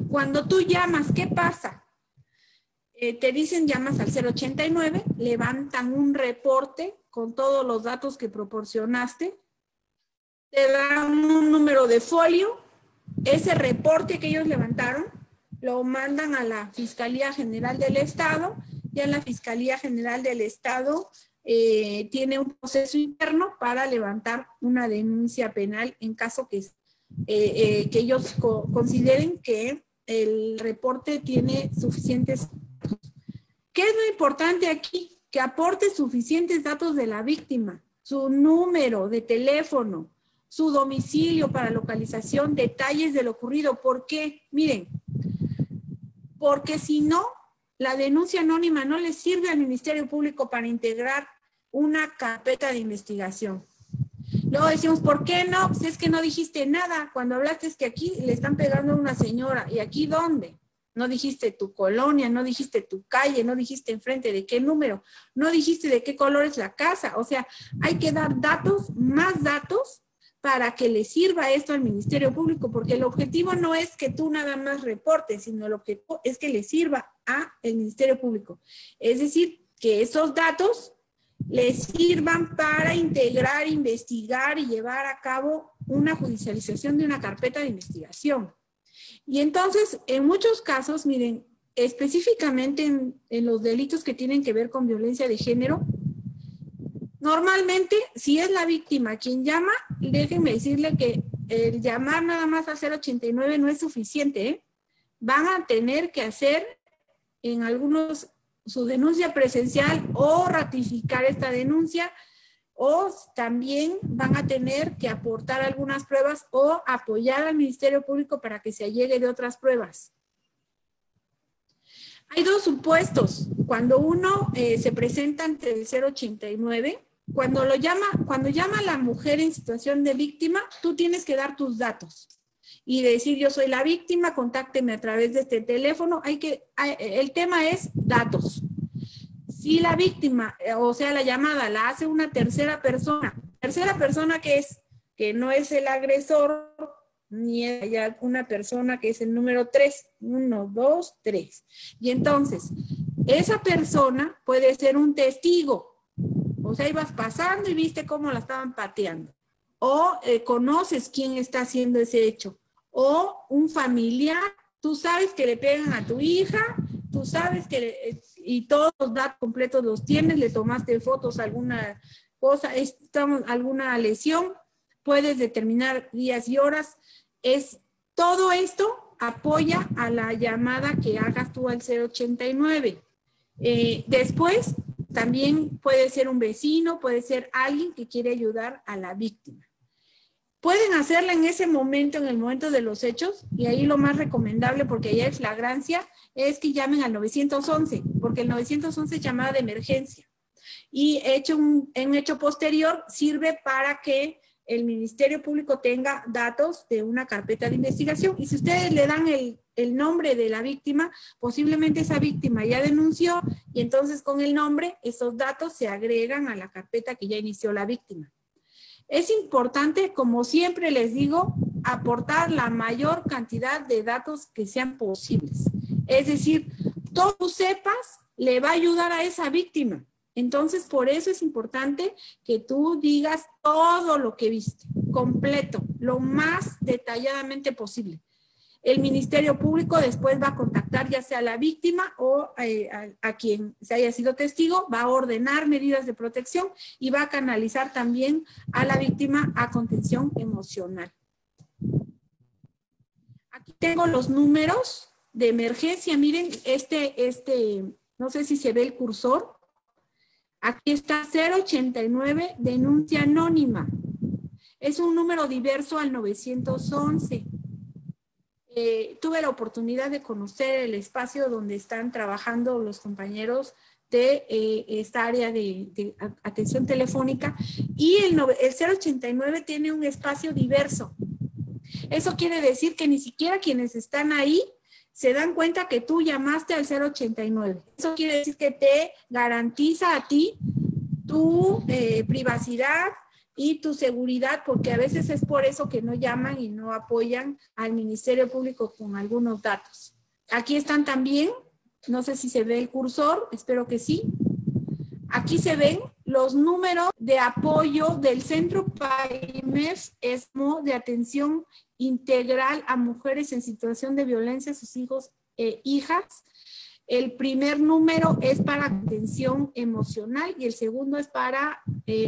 cuando tú llamas, ¿qué pasa? Te dicen llamas al 089, levantan un reporte con todos los datos que proporcionaste, te dan un número de folio, ese reporte que ellos levantaron lo mandan a la Fiscalía General del Estado, y en la Fiscalía General del Estado tiene un proceso interno para levantar una denuncia penal en caso que ellos consideren que el reporte tiene suficientes datos. ¿Qué es lo importante aquí? Que aporte suficientes datos de la víctima, su número de teléfono, su domicilio para localización, detalles de lo ocurrido. ¿Por qué? Miren, porque si no, la denuncia anónima no le sirve al Ministerio Público para integrar una carpeta de investigación. Luego decimos, ¿por qué no? Pues es que no dijiste nada. Cuando hablaste es que aquí le están pegando a una señora. ¿Y aquí dónde? No dijiste tu colonia, no dijiste tu calle, no dijiste enfrente de qué número, no dijiste de qué color es la casa. O sea, hay que dar datos, más datos, para que le sirva esto al Ministerio Público, porque el objetivo no es que tú nada más reportes, sino el objetivo es que le sirva al Ministerio Público. Es decir, que esos datos le sirvan para integrar, investigar y llevar a cabo una judicialización de una carpeta de investigación. Y entonces, en muchos casos, miren, específicamente en los delitos que tienen que ver con violencia de género, normalmente, si es la víctima quien llama, déjenme decirle que el llamar nada más a 089 no es suficiente, ¿eh? Van a tener que hacer en algunos su denuncia presencial o ratificar esta denuncia, o también van a tener que aportar algunas pruebas o apoyar al Ministerio Público para que se allegue de otras pruebas. Hay dos supuestos. Cuando uno se presenta ante el 089, cuando llama a la mujer en situación de víctima, tú tienes que dar tus datos y decir, yo soy la víctima, contácteme a través de este teléfono. El tema es datos. Si la víctima, o sea, la llamada la hace una tercera persona que es, que no es el agresor, ni hay una persona que es el número 3, 1, 2, 3. Y entonces, esa persona puede ser un testigo. O sea, ibas pasando y viste cómo la estaban pateando. O conoces quién está haciendo ese hecho. O un familiar, tú sabes que le pegan a tu hija, tú sabes que, y todos los datos completos los tienes, le tomaste fotos, alguna cosa, alguna lesión, puedes determinar días y horas. Todo esto apoya a la llamada que hagas tú al 089. Después, también puede ser un vecino, puede ser alguien que quiere ayudar a la víctima. Pueden hacerla en ese momento, en el momento de los hechos, y ahí lo más recomendable, porque ya es flagrancia, es que llamen al 911, porque el 911 es llamada de emergencia. Y en hecho posterior sirve para que el Ministerio Público tenga datos de una carpeta de investigación. Y si ustedes le dan el nombre de la víctima, posiblemente esa víctima ya denunció, y entonces con el nombre, esos datos se agregan a la carpeta que ya inició la víctima. Es importante, como siempre les digo, aportar la mayor cantidad de datos que sean posibles. Es decir, todo tú sepas le va a ayudar a esa víctima. Entonces, por eso es importante que tú digas todo lo que viste, completo, lo más detalladamente posible. El Ministerio Público después va a contactar ya sea a la víctima o a quien se haya sido testigo, va a ordenar medidas de protección y va a canalizar también a la víctima a contención emocional. Aquí tengo los números de emergencia. Miren, no sé si se ve el cursor. Aquí está 089, denuncia anónima. Es un número diverso al 911. Tuve la oportunidad de conocer el espacio donde están trabajando los compañeros de esta área de atención telefónica, y el 089 tiene un espacio diverso. Eso quiere decir que ni siquiera quienes están ahí se dan cuenta que tú llamaste al 089. Eso quiere decir que te garantiza a ti tu privacidad y tu seguridad, porque a veces es por eso que no llaman y no apoyan al Ministerio Público con algunos datos. Aquí están también, no sé si se ve el cursor, espero que sí. Aquí se ven los números de apoyo del Centro PAIMEF ESMO de atención integral a mujeres en situación de violencia a sus hijos e hijas. El primer número es para atención emocional y el segundo es para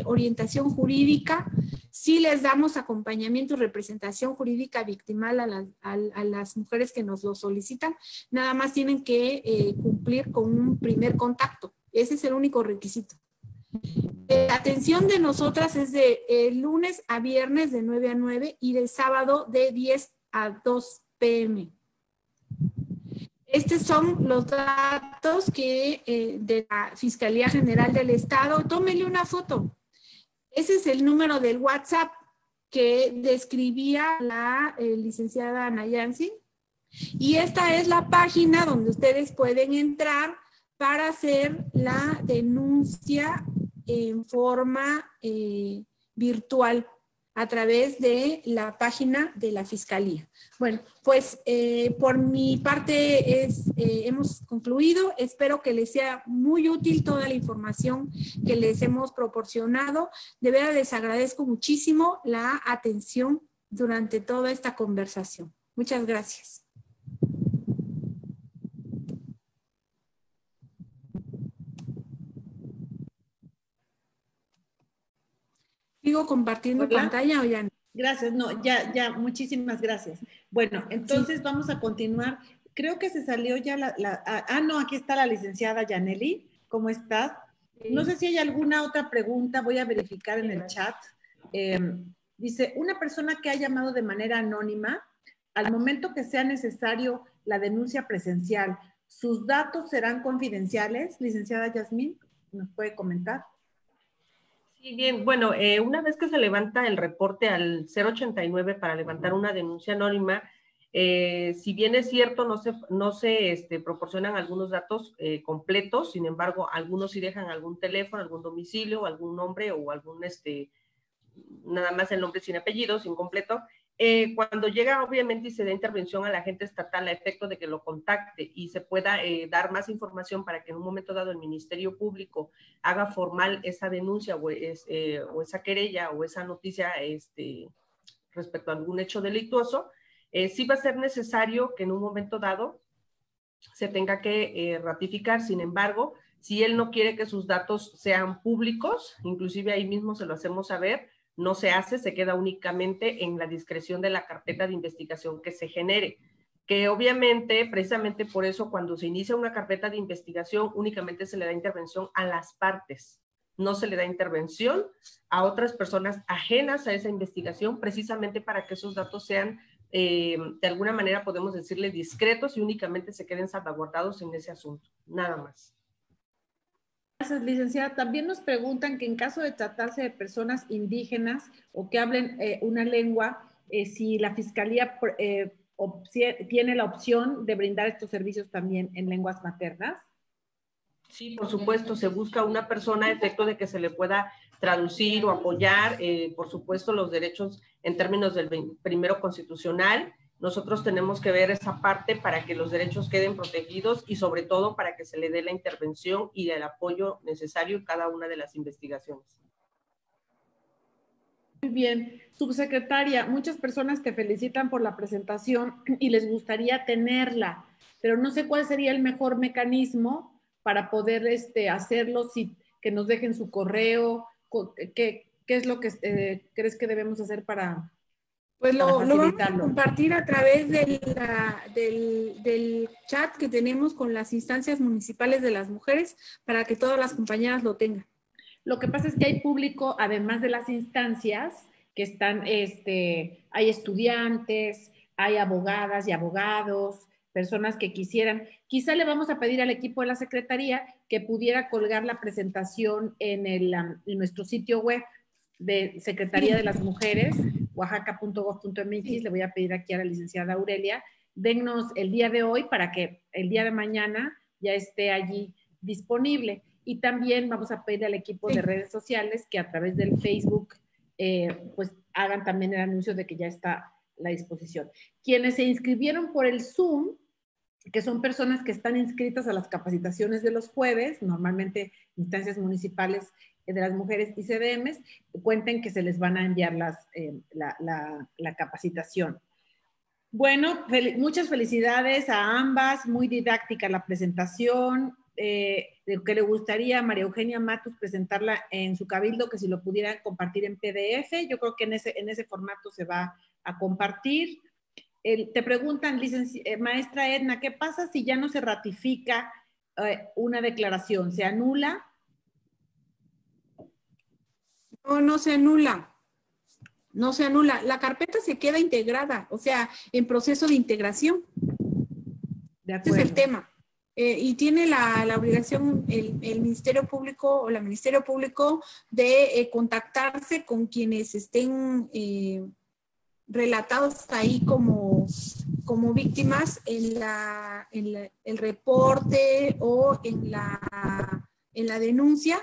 orientación jurídica. Sí les damos acompañamiento y representación jurídica victimal a las mujeres que nos lo solicitan. Nada más tienen que cumplir con un primer contacto. Ese es el único requisito. La atención de nosotras es de lunes a viernes de 9 a 9 y de sábado de 10 a 2 p.m. Estos son los datos que de la Fiscalía General del Estado. Tómenle una foto. Ese es el número del WhatsApp que describía la licenciada Ana Yancy. Y esta es la página donde ustedes pueden entrar para hacer la denuncia en forma virtual a través de la página de la Fiscalía. Bueno, pues por mi parte hemos concluido. Espero que les sea muy útil toda la información que les hemos proporcionado. De verdad les agradezco muchísimo la atención durante toda esta conversación. Muchas gracias. ¿Sigo compartiendo pantalla o ya no? Gracias, no, ya, muchísimas gracias. Bueno, entonces sí, vamos a continuar. Creo que se salió ya no, aquí está la licenciada Yaneli. ¿Cómo estás? Sí. No sé si hay alguna otra pregunta, voy a verificar en el chat. Dice, una persona que ha llamado de manera anónima, al momento que sea necesario la denuncia presencial, ¿sus datos serán confidenciales? Licenciada Yasmín, ¿nos puede comentar? Sí, bien, bueno, una vez que se levanta el reporte al 089 para levantar una denuncia anónima, si bien es cierto, no se proporcionan algunos datos completos, sin embargo, algunos sí dejan algún teléfono, algún domicilio, algún nombre o algún, nada más el nombre sin apellido, sin completo. Cuando llega, obviamente, y se da intervención a la agente estatal a efecto de que lo contacte y se pueda dar más información para que en un momento dado el Ministerio Público haga formal esa denuncia o esa querella o esa noticia respecto a algún hecho delictuoso, sí va a ser necesario que en un momento dado se tenga que ratificar. Sin embargo, si él no quiere que sus datos sean públicos, inclusive ahí mismo se lo hacemos saber, no se hace, se queda únicamente en la discreción de la carpeta de investigación que se genere, que obviamente, precisamente por eso, cuando se inicia una carpeta de investigación, únicamente se le da intervención a las partes, no se le da intervención a otras personas ajenas a esa investigación, precisamente para que esos datos sean, de alguna manera podemos decirle, discretos y únicamente se queden salvaguardados en ese asunto, nada más. Gracias, licenciada. También nos preguntan que en caso de tratarse de personas indígenas o que hablen una lengua, si la Fiscalía tiene la opción de brindar estos servicios también en lenguas maternas. Sí, por supuesto, se busca una persona a efecto de que se le pueda traducir o apoyar, por supuesto, los derechos en términos del primero constitucional. Nosotros tenemos que ver esa parte para que los derechos queden protegidos y sobre todo para que se le dé la intervención y el apoyo necesario en cada una de las investigaciones. Muy bien. Subsecretaria, muchas personas te felicitan por la presentación y les gustaría tenerla, pero no sé cuál sería el mejor mecanismo para poder hacerlo, que nos dejen su correo, ¿qué es lo que crees que debemos hacer para... Pues lo vamos a compartir a través del chat que tenemos con las instancias municipales de las mujeres para que todas las compañeras lo tengan. Lo que pasa es que hay público, además de las instancias, que están, hay estudiantes, hay abogadas y abogados, personas que quisieran. Quizá le vamos a pedir al equipo de la Secretaría que pudiera colgar la presentación en nuestro sitio web de Secretaría de las Mujeres, oaxaca.gov.mx. Le voy a pedir aquí a la licenciada Aurelia, dennos el día de hoy para que el día de mañana ya esté allí disponible. Y también vamos a pedir al equipo de redes sociales que a través del Facebook pues hagan también el anuncio de que ya está a la disposición. Quienes se inscribieron por el Zoom, que son personas que están inscritas a las capacitaciones de los jueves, normalmente instancias municipales de las mujeres y CDMs, cuenten que se les van a enviar la capacitación. Bueno, muchas felicidades a ambas, muy didáctica la presentación. Que le gustaría a María Eugenia Matus presentarla en su cabildo, que si lo pudieran compartir en PDF, yo creo que en ese formato se va a compartir. Te preguntan, maestra Edna, ¿qué pasa si ya no se ratifica una declaración? ¿Se anula? No, no se anula. No se anula. La carpeta se queda integrada, o sea, en proceso de integración. De acuerdo. Ese es el tema. Y tiene la obligación el Ministerio Público o la Ministerio Público de contactarse con quienes estén relatados ahí como víctimas en el reporte o en la denuncia.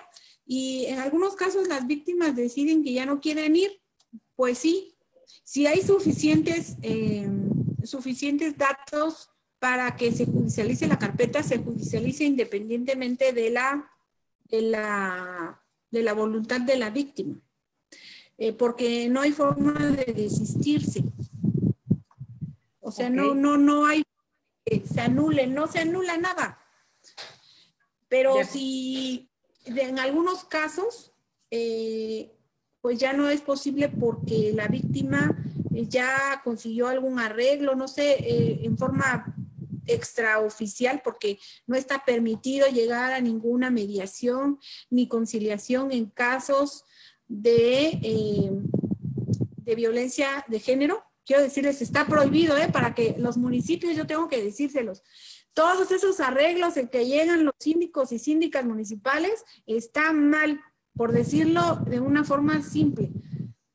Y en algunos casos las víctimas deciden que ya no quieren ir. Pues sí, si hay suficientes datos para que se judicialice la carpeta, se judicialice independientemente de la voluntad de la víctima. Porque no hay forma de desistirse. O sea, okay. no hay que se anule, no se anula nada. Pero si en algunos casos, pues ya no es posible porque la víctima ya consiguió algún arreglo, no sé, en forma extraoficial, porque no está permitido llegar a ninguna mediación ni conciliación en casos de violencia de género. Quiero decirles, está prohibido, para que los municipios, yo tengo que decírselos, todos esos arreglos en que llegan los síndicos y síndicas municipales están mal, por decirlo de una forma simple.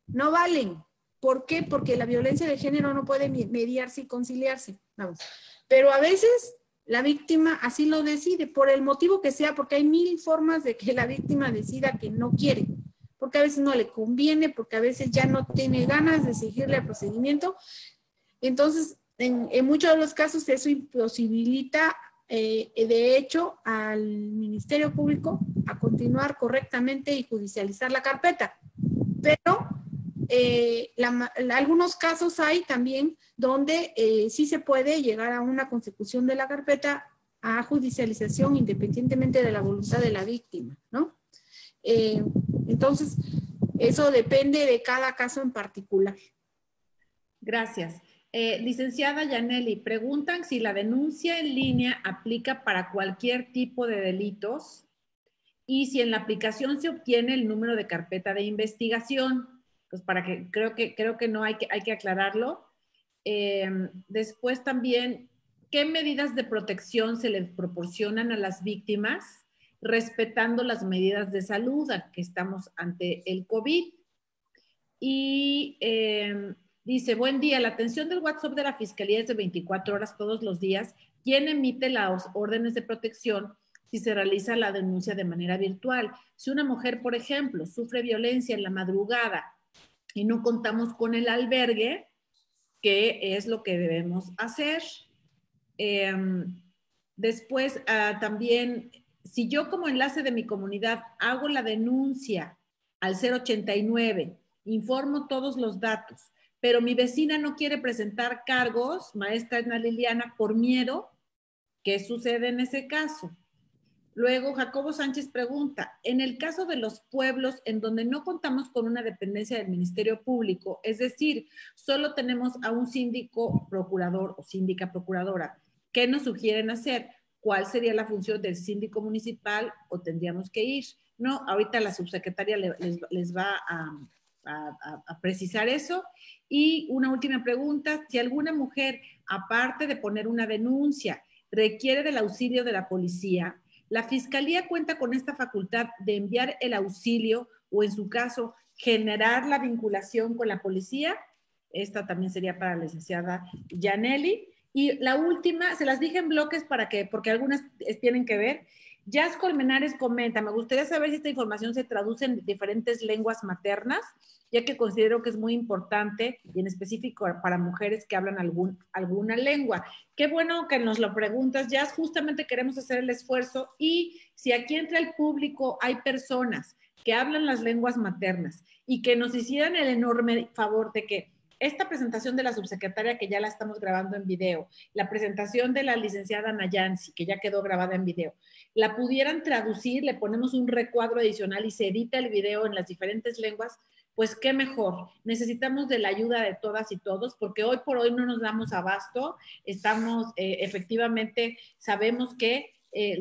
No valen. ¿Por qué? Porque la violencia de género no puede mediarse y conciliarse. Vamos. Pero a veces la víctima así lo decide, por el motivo que sea, porque hay mil formas de que la víctima decida que no quiere. Porque a veces no le conviene, porque a veces ya no tiene ganas de seguirle el procedimiento. Entonces, en muchos de los casos eso imposibilita, de hecho, al Ministerio Público a continuar correctamente y judicializar la carpeta. Pero algunos casos hay también donde sí se puede llegar a una consecución de la carpeta a judicialización independientemente de la voluntad de la víctima, ¿no? Entonces, eso depende de cada caso en particular. Gracias. Licenciada Yaneli, preguntan si la denuncia en línea aplica para cualquier tipo de delitos y si en la aplicación se obtiene el número de carpeta de investigación. Pues para que, creo que no hay que aclararlo. Después también, ¿qué medidas de protección se les proporcionan a las víctimas respetando las medidas de salud a que estamos ante el COVID? Y dice, buen día, la atención del WhatsApp de la Fiscalía es de 24 horas todos los días. ¿Quién emite las órdenes de protección si se realiza la denuncia de manera virtual? Si una mujer, por ejemplo, sufre violencia en la madrugada y no contamos con el albergue, ¿qué es lo que debemos hacer? Después, también, si yo como enlace de mi comunidad hago la denuncia al 089, informo todos los datos, pero mi vecina no quiere presentar cargos, maestra Edna Liliana, por miedo, ¿qué sucede en ese caso? Luego, Jacobo Sánchez pregunta, en el caso de los pueblos en donde no contamos con una dependencia del Ministerio Público, es decir, solo tenemos a un síndico procurador o síndica procuradora, ¿qué nos sugieren hacer? ¿Cuál sería la función del síndico municipal o tendríamos que ir? No, ahorita la subsecretaria les va a precisar eso. Y una última pregunta, si alguna mujer, aparte de poner una denuncia, requiere del auxilio de la policía, ¿la Fiscalía cuenta con esta facultad de enviar el auxilio o en su caso, generar la vinculación con la policía. Esta también sería para la licenciada Yaneli. Y la última, se las dije en bloques porque algunas tienen que ver. Jazz Colmenares comenta, me gustaría saber si esta información se traduce en diferentes lenguas maternas, ya que considero que es muy importante y en específico para mujeres que hablan alguna lengua. Qué bueno que nos lo preguntas, Jazz, justamente queremos hacer el esfuerzo y si aquí entre el público hay personas que hablan las lenguas maternas y que nos hicieran el enorme favor de que esta presentación de la subsecretaria, que ya la estamos grabando en video, la presentación de la licenciada Nayansi, que ya quedó grabada en video, la pudieran traducir, le ponemos un recuadro adicional y se edita el video en las diferentes lenguas, pues qué mejor. Necesitamos de la ayuda de todas y todos, porque hoy por hoy no nos damos abasto. Estamos, efectivamente, sabemos que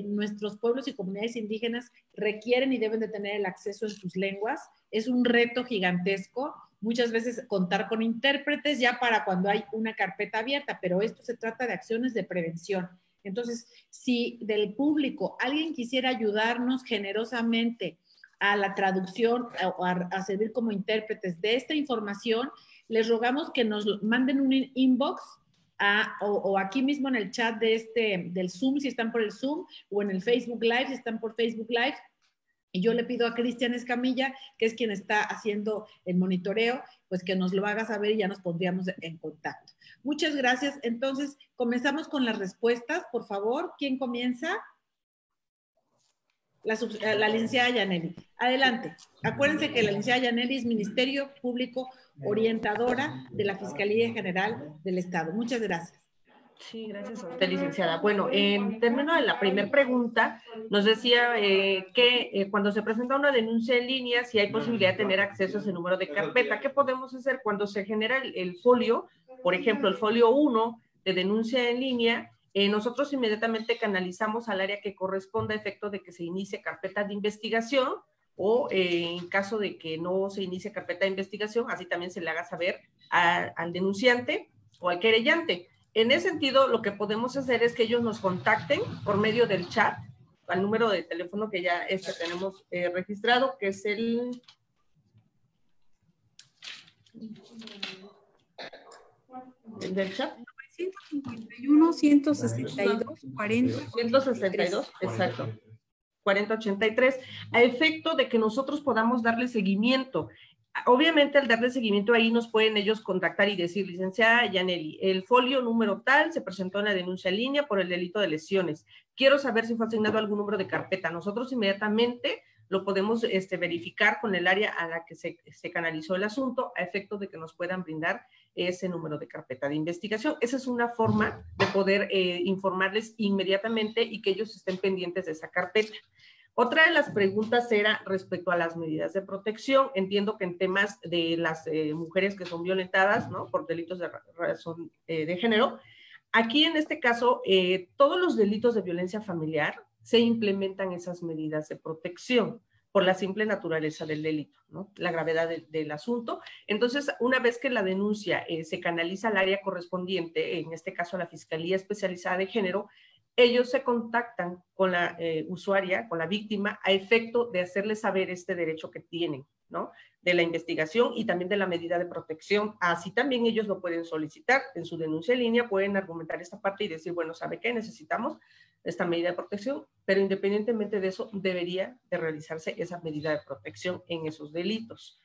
nuestros pueblos y comunidades indígenas requieren y deben de tener el acceso en sus lenguas. Es un reto gigantesco. Muchas veces contar con intérpretes ya para cuando hay una carpeta abierta, pero esto se trata de acciones de prevención. Entonces, si del público alguien quisiera ayudarnos generosamente a la traducción o a servir como intérpretes de esta información, les rogamos que nos manden un inbox o aquí mismo en el chat del Zoom, si están por el Zoom, o en el Facebook Live, si están por Facebook Live. Y yo le pido a Cristian Escamilla, que es quien está haciendo el monitoreo, pues que nos lo haga saber y ya nos pondríamos en contacto. Muchas gracias. Entonces, comenzamos con las respuestas, por favor. ¿Quién comienza? La licenciada Yaneli. Adelante. Acuérdense que la licenciada Yaneli es Ministerio Público orientadora de la Fiscalía General del Estado. Muchas gracias. Sí, gracias a usted, licenciada. Bueno, en términos de la primera pregunta, nos decía que cuando se presenta una denuncia en línea, si hay posibilidad de tener acceso a ese número de carpeta. ¿Qué podemos hacer cuando se genera el folio? Por ejemplo, el folio 1 de denuncia en línea, nosotros inmediatamente canalizamos al área que corresponda a efecto de que se inicie carpeta de investigación o en caso de que no se inicie carpeta de investigación, así también se le haga saber al denunciante o al querellante. En ese sentido, lo que podemos hacer es que ellos nos contacten por medio del chat al número de teléfono que ya tenemos registrado, que es el... del chat. 951 162 40 162, exacto. 4083, a efecto de que nosotros podamos darle seguimiento. Obviamente, al darle seguimiento ahí nos pueden ellos contactar y decir, licenciada Yaneli, el folio número tal se presentó en la denuncia en línea por el delito de lesiones. Quiero saber si fue asignado algún número de carpeta. Nosotros inmediatamente lo podemos verificar con el área a la que se canalizó el asunto, a efecto de que nos puedan brindar ese número de carpeta de investigación. Esa es una forma de poder informarles inmediatamente y que ellos estén pendientes de esa carpeta. Otra de las preguntas era respecto a las medidas de protección. Entiendo que en temas de las mujeres que son violentadas, ¿no?, por delitos de razón de género, aquí en este caso, todos los delitos de violencia familiar se implementan esas medidas de protección por la simple naturaleza del delito, ¿no?, la gravedad del asunto. Entonces, una vez que la denuncia se canaliza al área correspondiente, en este caso a la Fiscalía Especializada de Género, ellos se contactan con la usuaria, con la víctima, a efecto de hacerle saber este derecho que tienen, ¿no?, de la investigación y también de la medida de protección. Así también ellos lo pueden solicitar en su denuncia en línea, pueden argumentar esta parte y decir, bueno, ¿sabe qué? Necesitamos esta medida de protección, pero independientemente de eso, debería de realizarse esa medida de protección en esos delitos.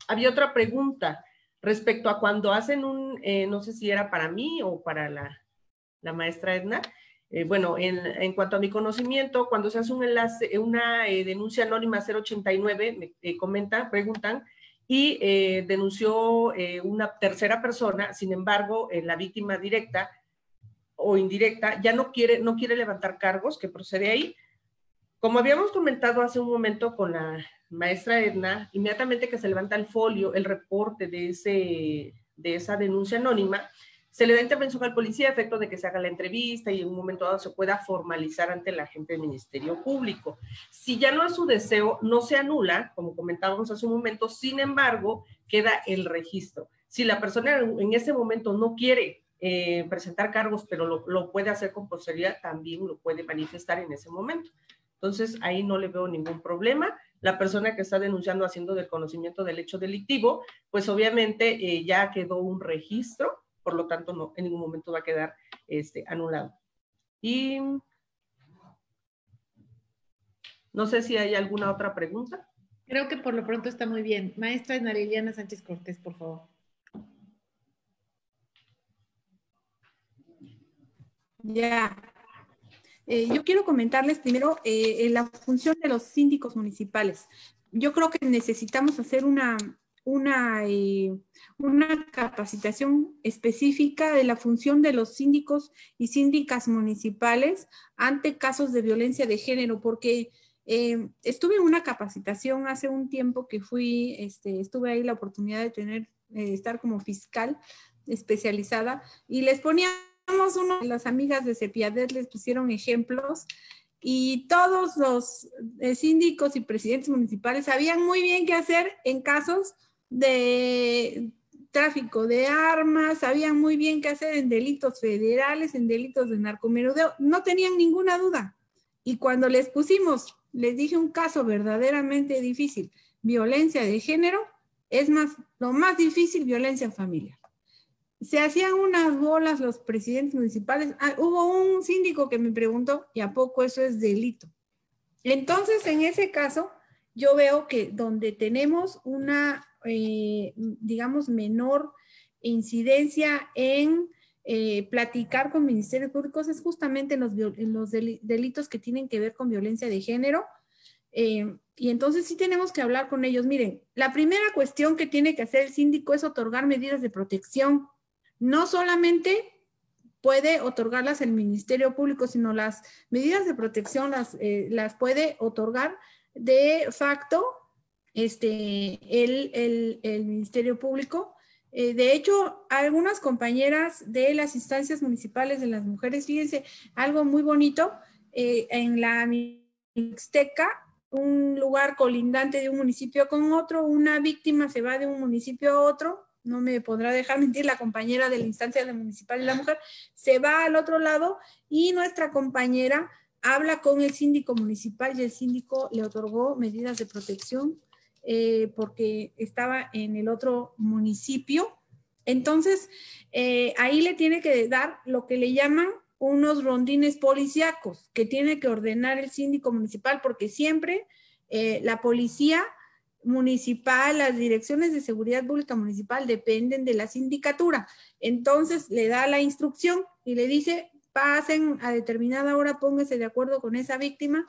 Había otra pregunta respecto a cuando hacen no sé si era para mí o para la maestra Edna. Bueno, en cuanto a mi conocimiento, cuando se hace un enlace, una denuncia anónima 089, me preguntan, y denunció una tercera persona, sin embargo, la víctima directa o indirecta ya no quiere levantar cargos, que procede ahí. Como habíamos comentado hace un momento con la maestra Edna, inmediatamente que se levanta el folio, el reporte de esa denuncia anónima, se le da intervención al policía a efecto de que se haga la entrevista y en un momento dado se pueda formalizar ante el agente del Ministerio Público. Si ya no es su deseo, no se anula, como comentábamos hace un momento, sin embargo, queda el registro. Si la persona en ese momento no quiere presentar cargos, pero lo puede hacer con posterioridad, también lo puede manifestar en ese momento. Entonces, ahí no le veo ningún problema. la persona que está denunciando haciendo del conocimiento del hecho delictivo, pues obviamente ya quedó un registro, por lo tanto no, en ningún momento va a quedar anulado. Y no sé si hay alguna otra pregunta. Creo que por lo pronto está muy bien. Maestra Ana Liliana Sánchez Cortés, por favor. Ya. Yo quiero comentarles primero la función de los síndicos municipales. Yo creo que necesitamos hacer una capacitación específica de la función de los síndicos y síndicas municipales ante casos de violencia de género, porque estuve en una capacitación hace un tiempo que fui, estuve ahí la oportunidad de estar como fiscal especializada y les ponía una de las amigas de Cepiadet les pusieron ejemplos y todos los síndicos y presidentes municipales sabían muy bien qué hacer en casos de tráfico de armas, sabían muy bien qué hacer en delitos federales, en delitos de narcomenudeo, no tenían ninguna duda. Y cuando les pusimos, les dije un caso verdaderamente difícil, violencia de género, es más, lo más difícil, violencia familiar. Se hacían unas bolas los presidentes municipales. Hubo un síndico que me preguntó, ¿y a poco eso es delito? Entonces, en ese caso, yo veo que donde tenemos una, digamos, menor incidencia en platicar con ministerios públicos es justamente en los delitos que tienen que ver con violencia de género. Y entonces sí tenemos que hablar con ellos. Miren, la primera cuestión que tiene que hacer el síndico es otorgar medidas de protección. No solamente puede otorgarlas el Ministerio Público, sino las medidas de protección las puede otorgar de facto el Ministerio Público. De hecho, algunas compañeras de las instancias municipales de las mujeres, fíjense, algo muy bonito, en la Mixteca, un lugar colindante de un municipio con otro, una víctima se va de un municipio a otro, no me podrá dejar mentir la compañera de la instancia municipal de la mujer, se va al otro lado y nuestra compañera habla con el síndico municipal y el síndico le otorgó medidas de protección porque estaba en el otro municipio. Entonces, ahí le tiene que dar lo que le llaman unos rondines policíacos que tiene que ordenar el síndico municipal, porque siempre la policía municipal, las direcciones de seguridad pública municipal dependen de la sindicatura. Entonces le da la instrucción y le dice, pasen a determinada hora, pónganse de acuerdo con esa víctima,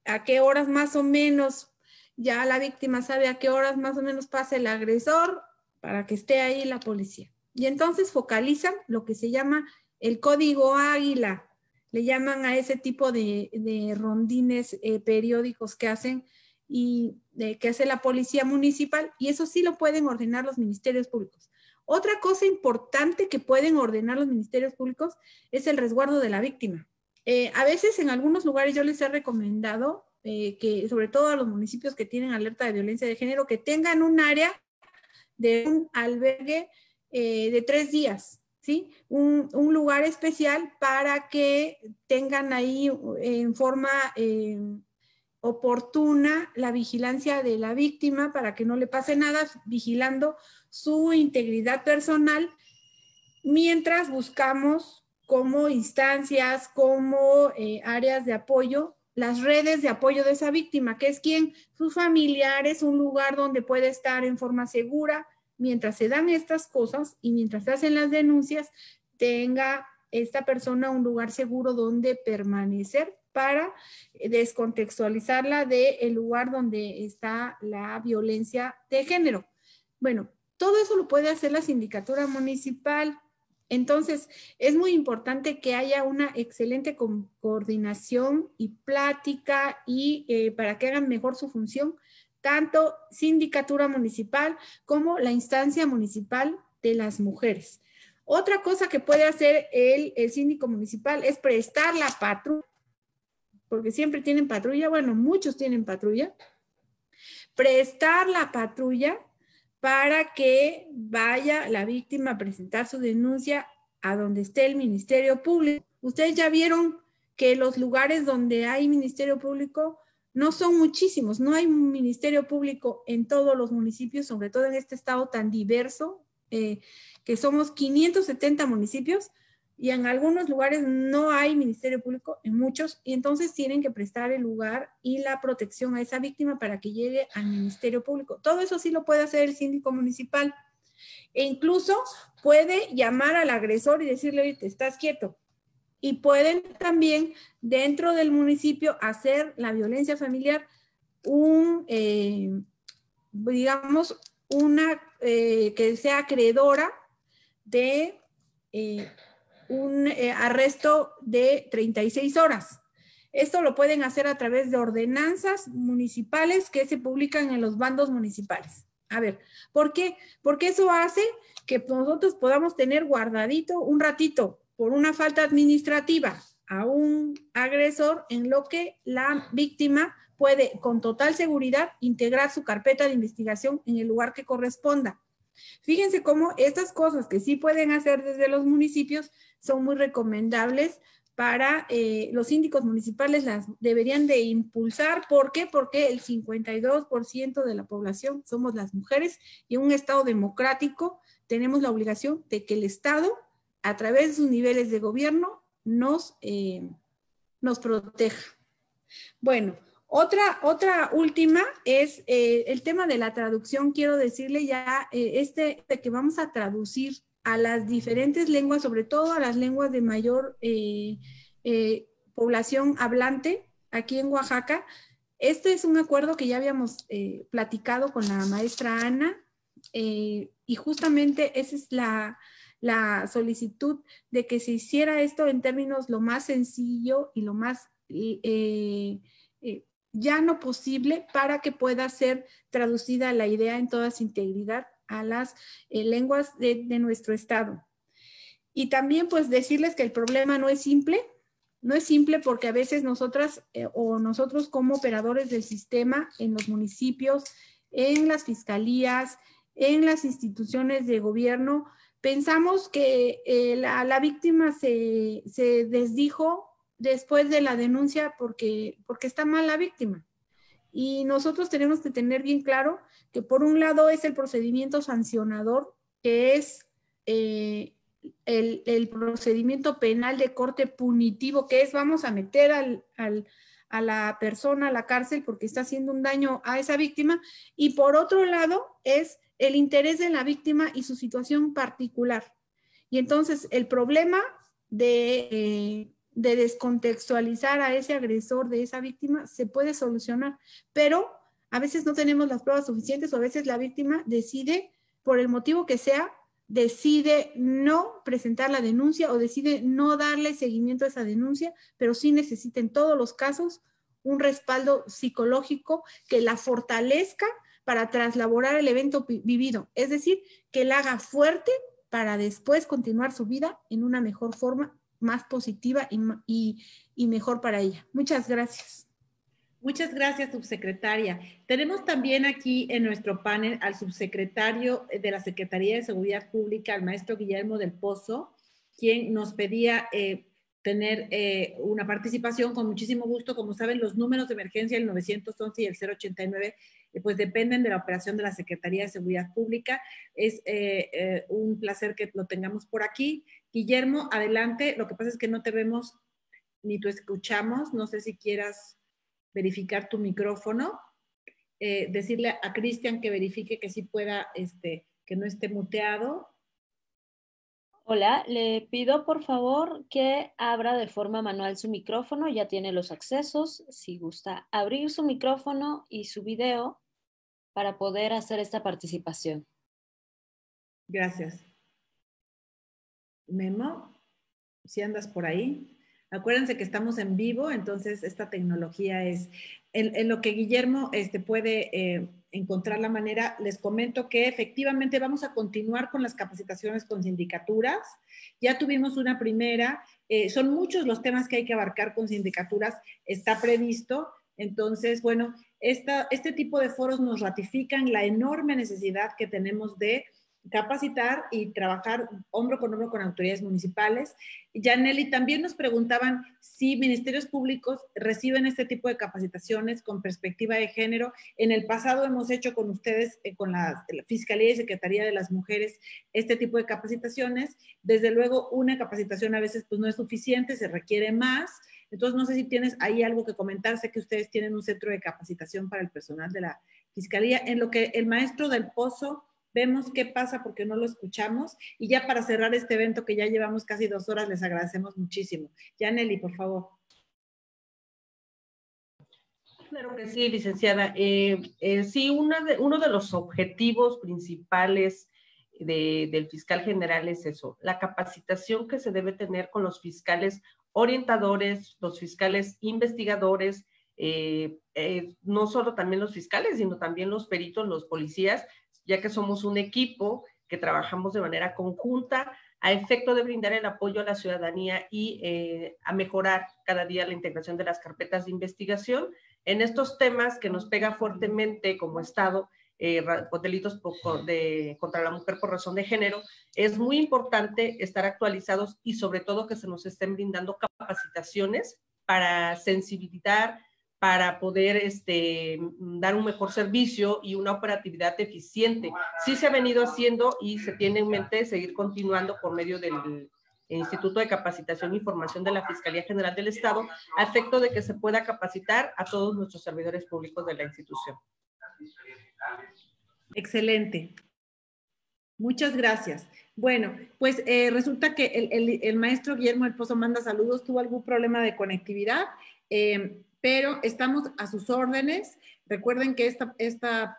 a qué horas más o menos, ya la víctima sabe a qué horas más o menos pasa el agresor para que esté ahí la policía. Y entonces focalizan lo que se llama el código águila, le llaman a ese tipo de rondines periódicos que hacen y que hace la policía municipal, y eso sí lo pueden ordenar los ministerios públicos. Otra cosa importante que pueden ordenar los ministerios públicos es el resguardo de la víctima. A veces en algunos lugares yo les he recomendado que, sobre todo a los municipios que tienen alerta de violencia de género, que tengan un área de un albergue de 3 días, ¿sí? Un lugar especial para que tengan ahí en forma oportuna la vigilancia de la víctima para que no le pase nada, vigilando su integridad personal, mientras buscamos como instancias, como áreas de apoyo, las redes de apoyo de esa víctima, que es quien, sus familiares, un lugar donde puede estar en forma segura, mientras se dan estas cosas y mientras se hacen las denuncias, tenga esta persona un lugar seguro donde permanecer para descontextualizarla del lugar donde está la violencia de género. Bueno, todo eso lo puede hacer la sindicatura municipal. Entonces, es muy importante que haya una excelente coordinación y plática y para que hagan mejor su función, tanto sindicatura municipal como la instancia municipal de las mujeres. Otra cosa que puede hacer el síndico municipal es prestar la patrulla, porque siempre tienen patrulla, bueno, muchos tienen patrulla, prestar la patrulla para que vaya la víctima a presentar su denuncia a donde esté el Ministerio Público. Ustedes ya vieron que los lugares donde hay Ministerio Público no son muchísimos, no hay un ministerio público en todos los municipios, sobre todo en este estado tan diverso, que somos 570 municipios, y en algunos lugares no hay ministerio público, en muchos, y entonces tienen que prestar el lugar y la protección a esa víctima para que llegue al ministerio público. Todo eso sí lo puede hacer el síndico municipal, e incluso puede llamar al agresor y decirle, oye, te estás quieto. Y pueden también dentro del municipio hacer la violencia familiar digamos, una que sea acreedora de un arresto de 36 horas. Esto lo pueden hacer a través de ordenanzas municipales que se publican en los bandos municipales. A ver, ¿por qué? Porque eso hace que nosotros podamos tener guardadito un ratito por una falta administrativa a un agresor, en lo que la víctima puede con total seguridad integrar su carpeta de investigación en el lugar que corresponda. Fíjense cómo estas cosas que sí pueden hacer desde los municipios son muy recomendables para los síndicos municipales, las deberían de impulsar. ¿Por qué? Porque el 52% de la población somos las mujeres, y en un estado democrático tenemos la obligación de que el Estado, a través de sus niveles de gobierno, nos proteja. Bueno, otra última es el tema de la traducción. Quiero decirle ya de que vamos a traducir a las diferentes lenguas, sobre todo a las lenguas de mayor población hablante aquí en Oaxaca. Este es un acuerdo que ya habíamos platicado con la maestra Ana, y justamente esa es la solicitud de que se hiciera esto en términos lo más sencillo y lo más llano posible, para que pueda ser traducida la idea en toda su integridad a las lenguas de nuestro estado. Y también pues decirles que el problema no es simple porque a veces nosotras o nosotros como operadores del sistema en los municipios, en las fiscalías, en las instituciones de gobierno, pensamos que la víctima se desdijo después de la denuncia porque está mal la víctima. Y nosotros tenemos que tener bien claro que por un lado es el procedimiento sancionador, que es el procedimiento penal de corte punitivo, que es vamos a meter a la persona a la cárcel porque está haciendo un daño a esa víctima, y por otro lado es el interés de la víctima y su situación particular. Y entonces el problema de descontextualizar a ese agresor de esa víctima se puede solucionar, pero a veces no tenemos las pruebas suficientes, o a veces la víctima decide, por el motivo que sea, decide no presentar la denuncia o decide no darle seguimiento a esa denuncia, pero sí necesita en todos los casos un respaldo psicológico que la fortalezca para traslaborar el evento vivido, es decir, que la haga fuerte para después continuar su vida en una mejor forma, más positiva y mejor para ella. Muchas gracias. Muchas gracias, subsecretaria. Tenemos también aquí en nuestro panel al subsecretario de la Secretaría de Seguridad Pública, al maestro Guillermo del Pozo, quien nos pedía tener una participación con muchísimo gusto. Como saben, los números de emergencia, el 911 y el 089, pues dependen de la operación de la Secretaría de Seguridad Pública. Es un placer que lo tengamos por aquí. Guillermo, adelante. Lo que pasa es que no te vemos ni te escuchamos. No sé si quieras verificar tu micrófono. Decirle a Cristian que verifique que sí pueda, que no esté muteado. Hola, le pido por favor que abra de forma manual su micrófono, ya tiene los accesos, si gusta abrir su micrófono y su video para poder hacer esta participación. Gracias. Memo, si andas por ahí. Acuérdense que estamos en vivo, entonces esta tecnología es en lo que Guillermo puede encontrar la manera. Les comento que efectivamente vamos a continuar con las capacitaciones con sindicaturas. Ya tuvimos una primera, son muchos los temas que hay que abarcar con sindicaturas, está previsto. Entonces, bueno, este tipo de foros nos ratifican la enorme necesidad que tenemos de capacitar y trabajar hombro con autoridades municipales. Yaneli, también nos preguntaban si ministerios públicos reciben este tipo de capacitaciones con perspectiva de género. En el pasado hemos hecho con ustedes, con la Fiscalía y Secretaría de las Mujeres, este tipo de capacitaciones. Desde luego, una capacitación a veces pues no es suficiente, se requiere más. Entonces, no sé si tienes ahí algo que comentar. Sé que ustedes tienen un centro de capacitación para el personal de la Fiscalía. En lo que el maestro del Pozo, vemos qué pasa porque no lo escuchamos. Y ya para cerrar este evento, que ya llevamos casi 2 horas, les agradecemos muchísimo. Yaneli, por favor. Claro que sí, licenciada. Sí, uno de los objetivos principales del fiscal general es eso, la capacitación que se debe tener con los fiscales orientadores, los fiscales investigadores, no solo también los fiscales, sino también los peritos, los policías, ya que somos un equipo que trabajamos de manera conjunta a efecto de brindar el apoyo a la ciudadanía y a mejorar cada día la integración de las carpetas de investigación en estos temas que nos pega fuertemente como Estado, delitos contra la mujer por razón de género. Es muy importante estar actualizados y sobre todo que se nos estén brindando capacitaciones para sensibilizar, para poder dar un mejor servicio y una operatividad eficiente. Sí se ha venido haciendo y se tiene en mente seguir continuando por medio del Instituto de Capacitación y Formación de la Fiscalía General del Estado, a efecto de que se pueda capacitar a todos nuestros servidores públicos de la institución. Excelente. Muchas gracias. Bueno, pues resulta que el maestro Guillermo del Pozo manda saludos, tuvo algún problema de conectividad, pero estamos a sus órdenes. Recuerden que esta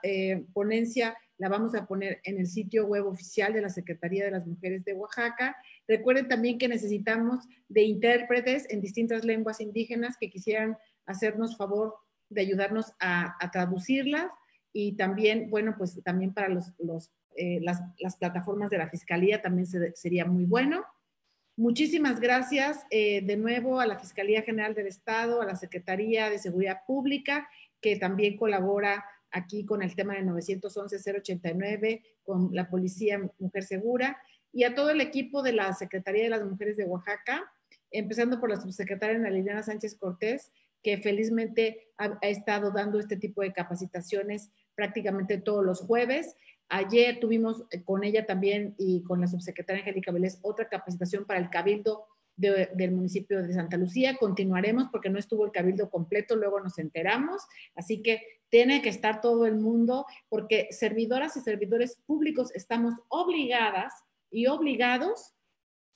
ponencia la vamos a poner en el sitio web oficial de la Secretaría de las Mujeres de Oaxaca. Recuerden también que necesitamos de intérpretes en distintas lenguas indígenas que quisieran hacernos favor de ayudarnos a traducirlas, y también, bueno, pues también para las plataformas de la Fiscalía también sería muy bueno. Muchísimas gracias de nuevo a la Fiscalía General del Estado, a la Secretaría de Seguridad Pública, que también colabora aquí con el tema de 911-089, con la Policía Mujer Segura, y a todo el equipo de la Secretaría de las Mujeres de Oaxaca, empezando por la subsecretaria Ana Liliana Sánchez Cortés, que felizmente ha estado dando este tipo de capacitaciones prácticamente todos los jueves. Ayer tuvimos con ella también y con la subsecretaria Angélica Vélez otra capacitación para el Cabildo del municipio de Santa Lucía. Continuaremos porque no estuvo el Cabildo completo, luego nos enteramos, así que tiene que estar todo el mundo, porque servidoras y servidores públicos estamos obligadas y obligados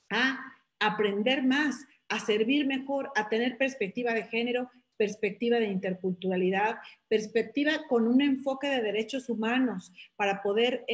a aprender más, a servir mejor, a tener perspectiva de género, perspectiva de interculturalidad, perspectiva con un enfoque de derechos humanos para poder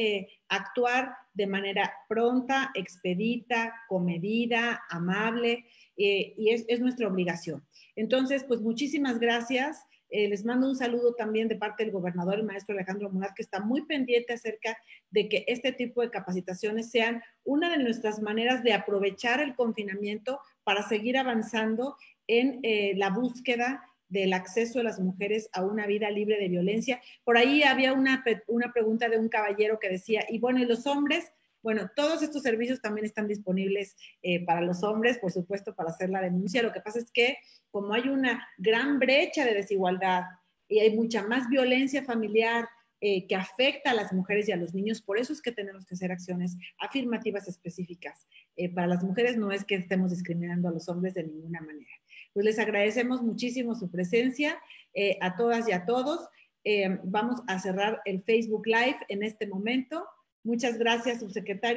actuar de manera pronta, expedita, comedida, amable, y es nuestra obligación. Entonces, pues muchísimas gracias. Les mando un saludo también de parte del gobernador, el maestro Alejandro Murat, que está muy pendiente acerca de que este tipo de capacitaciones sean una de nuestras maneras de aprovechar el confinamiento para seguir avanzando en la búsqueda del acceso de las mujeres a una vida libre de violencia. Por ahí había una pregunta de un caballero que decía, y bueno, ¿y los hombres? Bueno, todos estos servicios también están disponibles para los hombres, por supuesto, para hacer la denuncia. Lo que pasa es que como hay una gran brecha de desigualdad y hay mucha más violencia familiar que afecta a las mujeres y a los niños, por eso es que tenemos que hacer acciones afirmativas específicas. Para las mujeres no es que estemos discriminando a los hombres de ninguna manera. Pues les agradecemos muchísimo su presencia, a todas y a todos. Vamos a cerrar el Facebook Live en este momento. Muchas gracias, subsecretaria.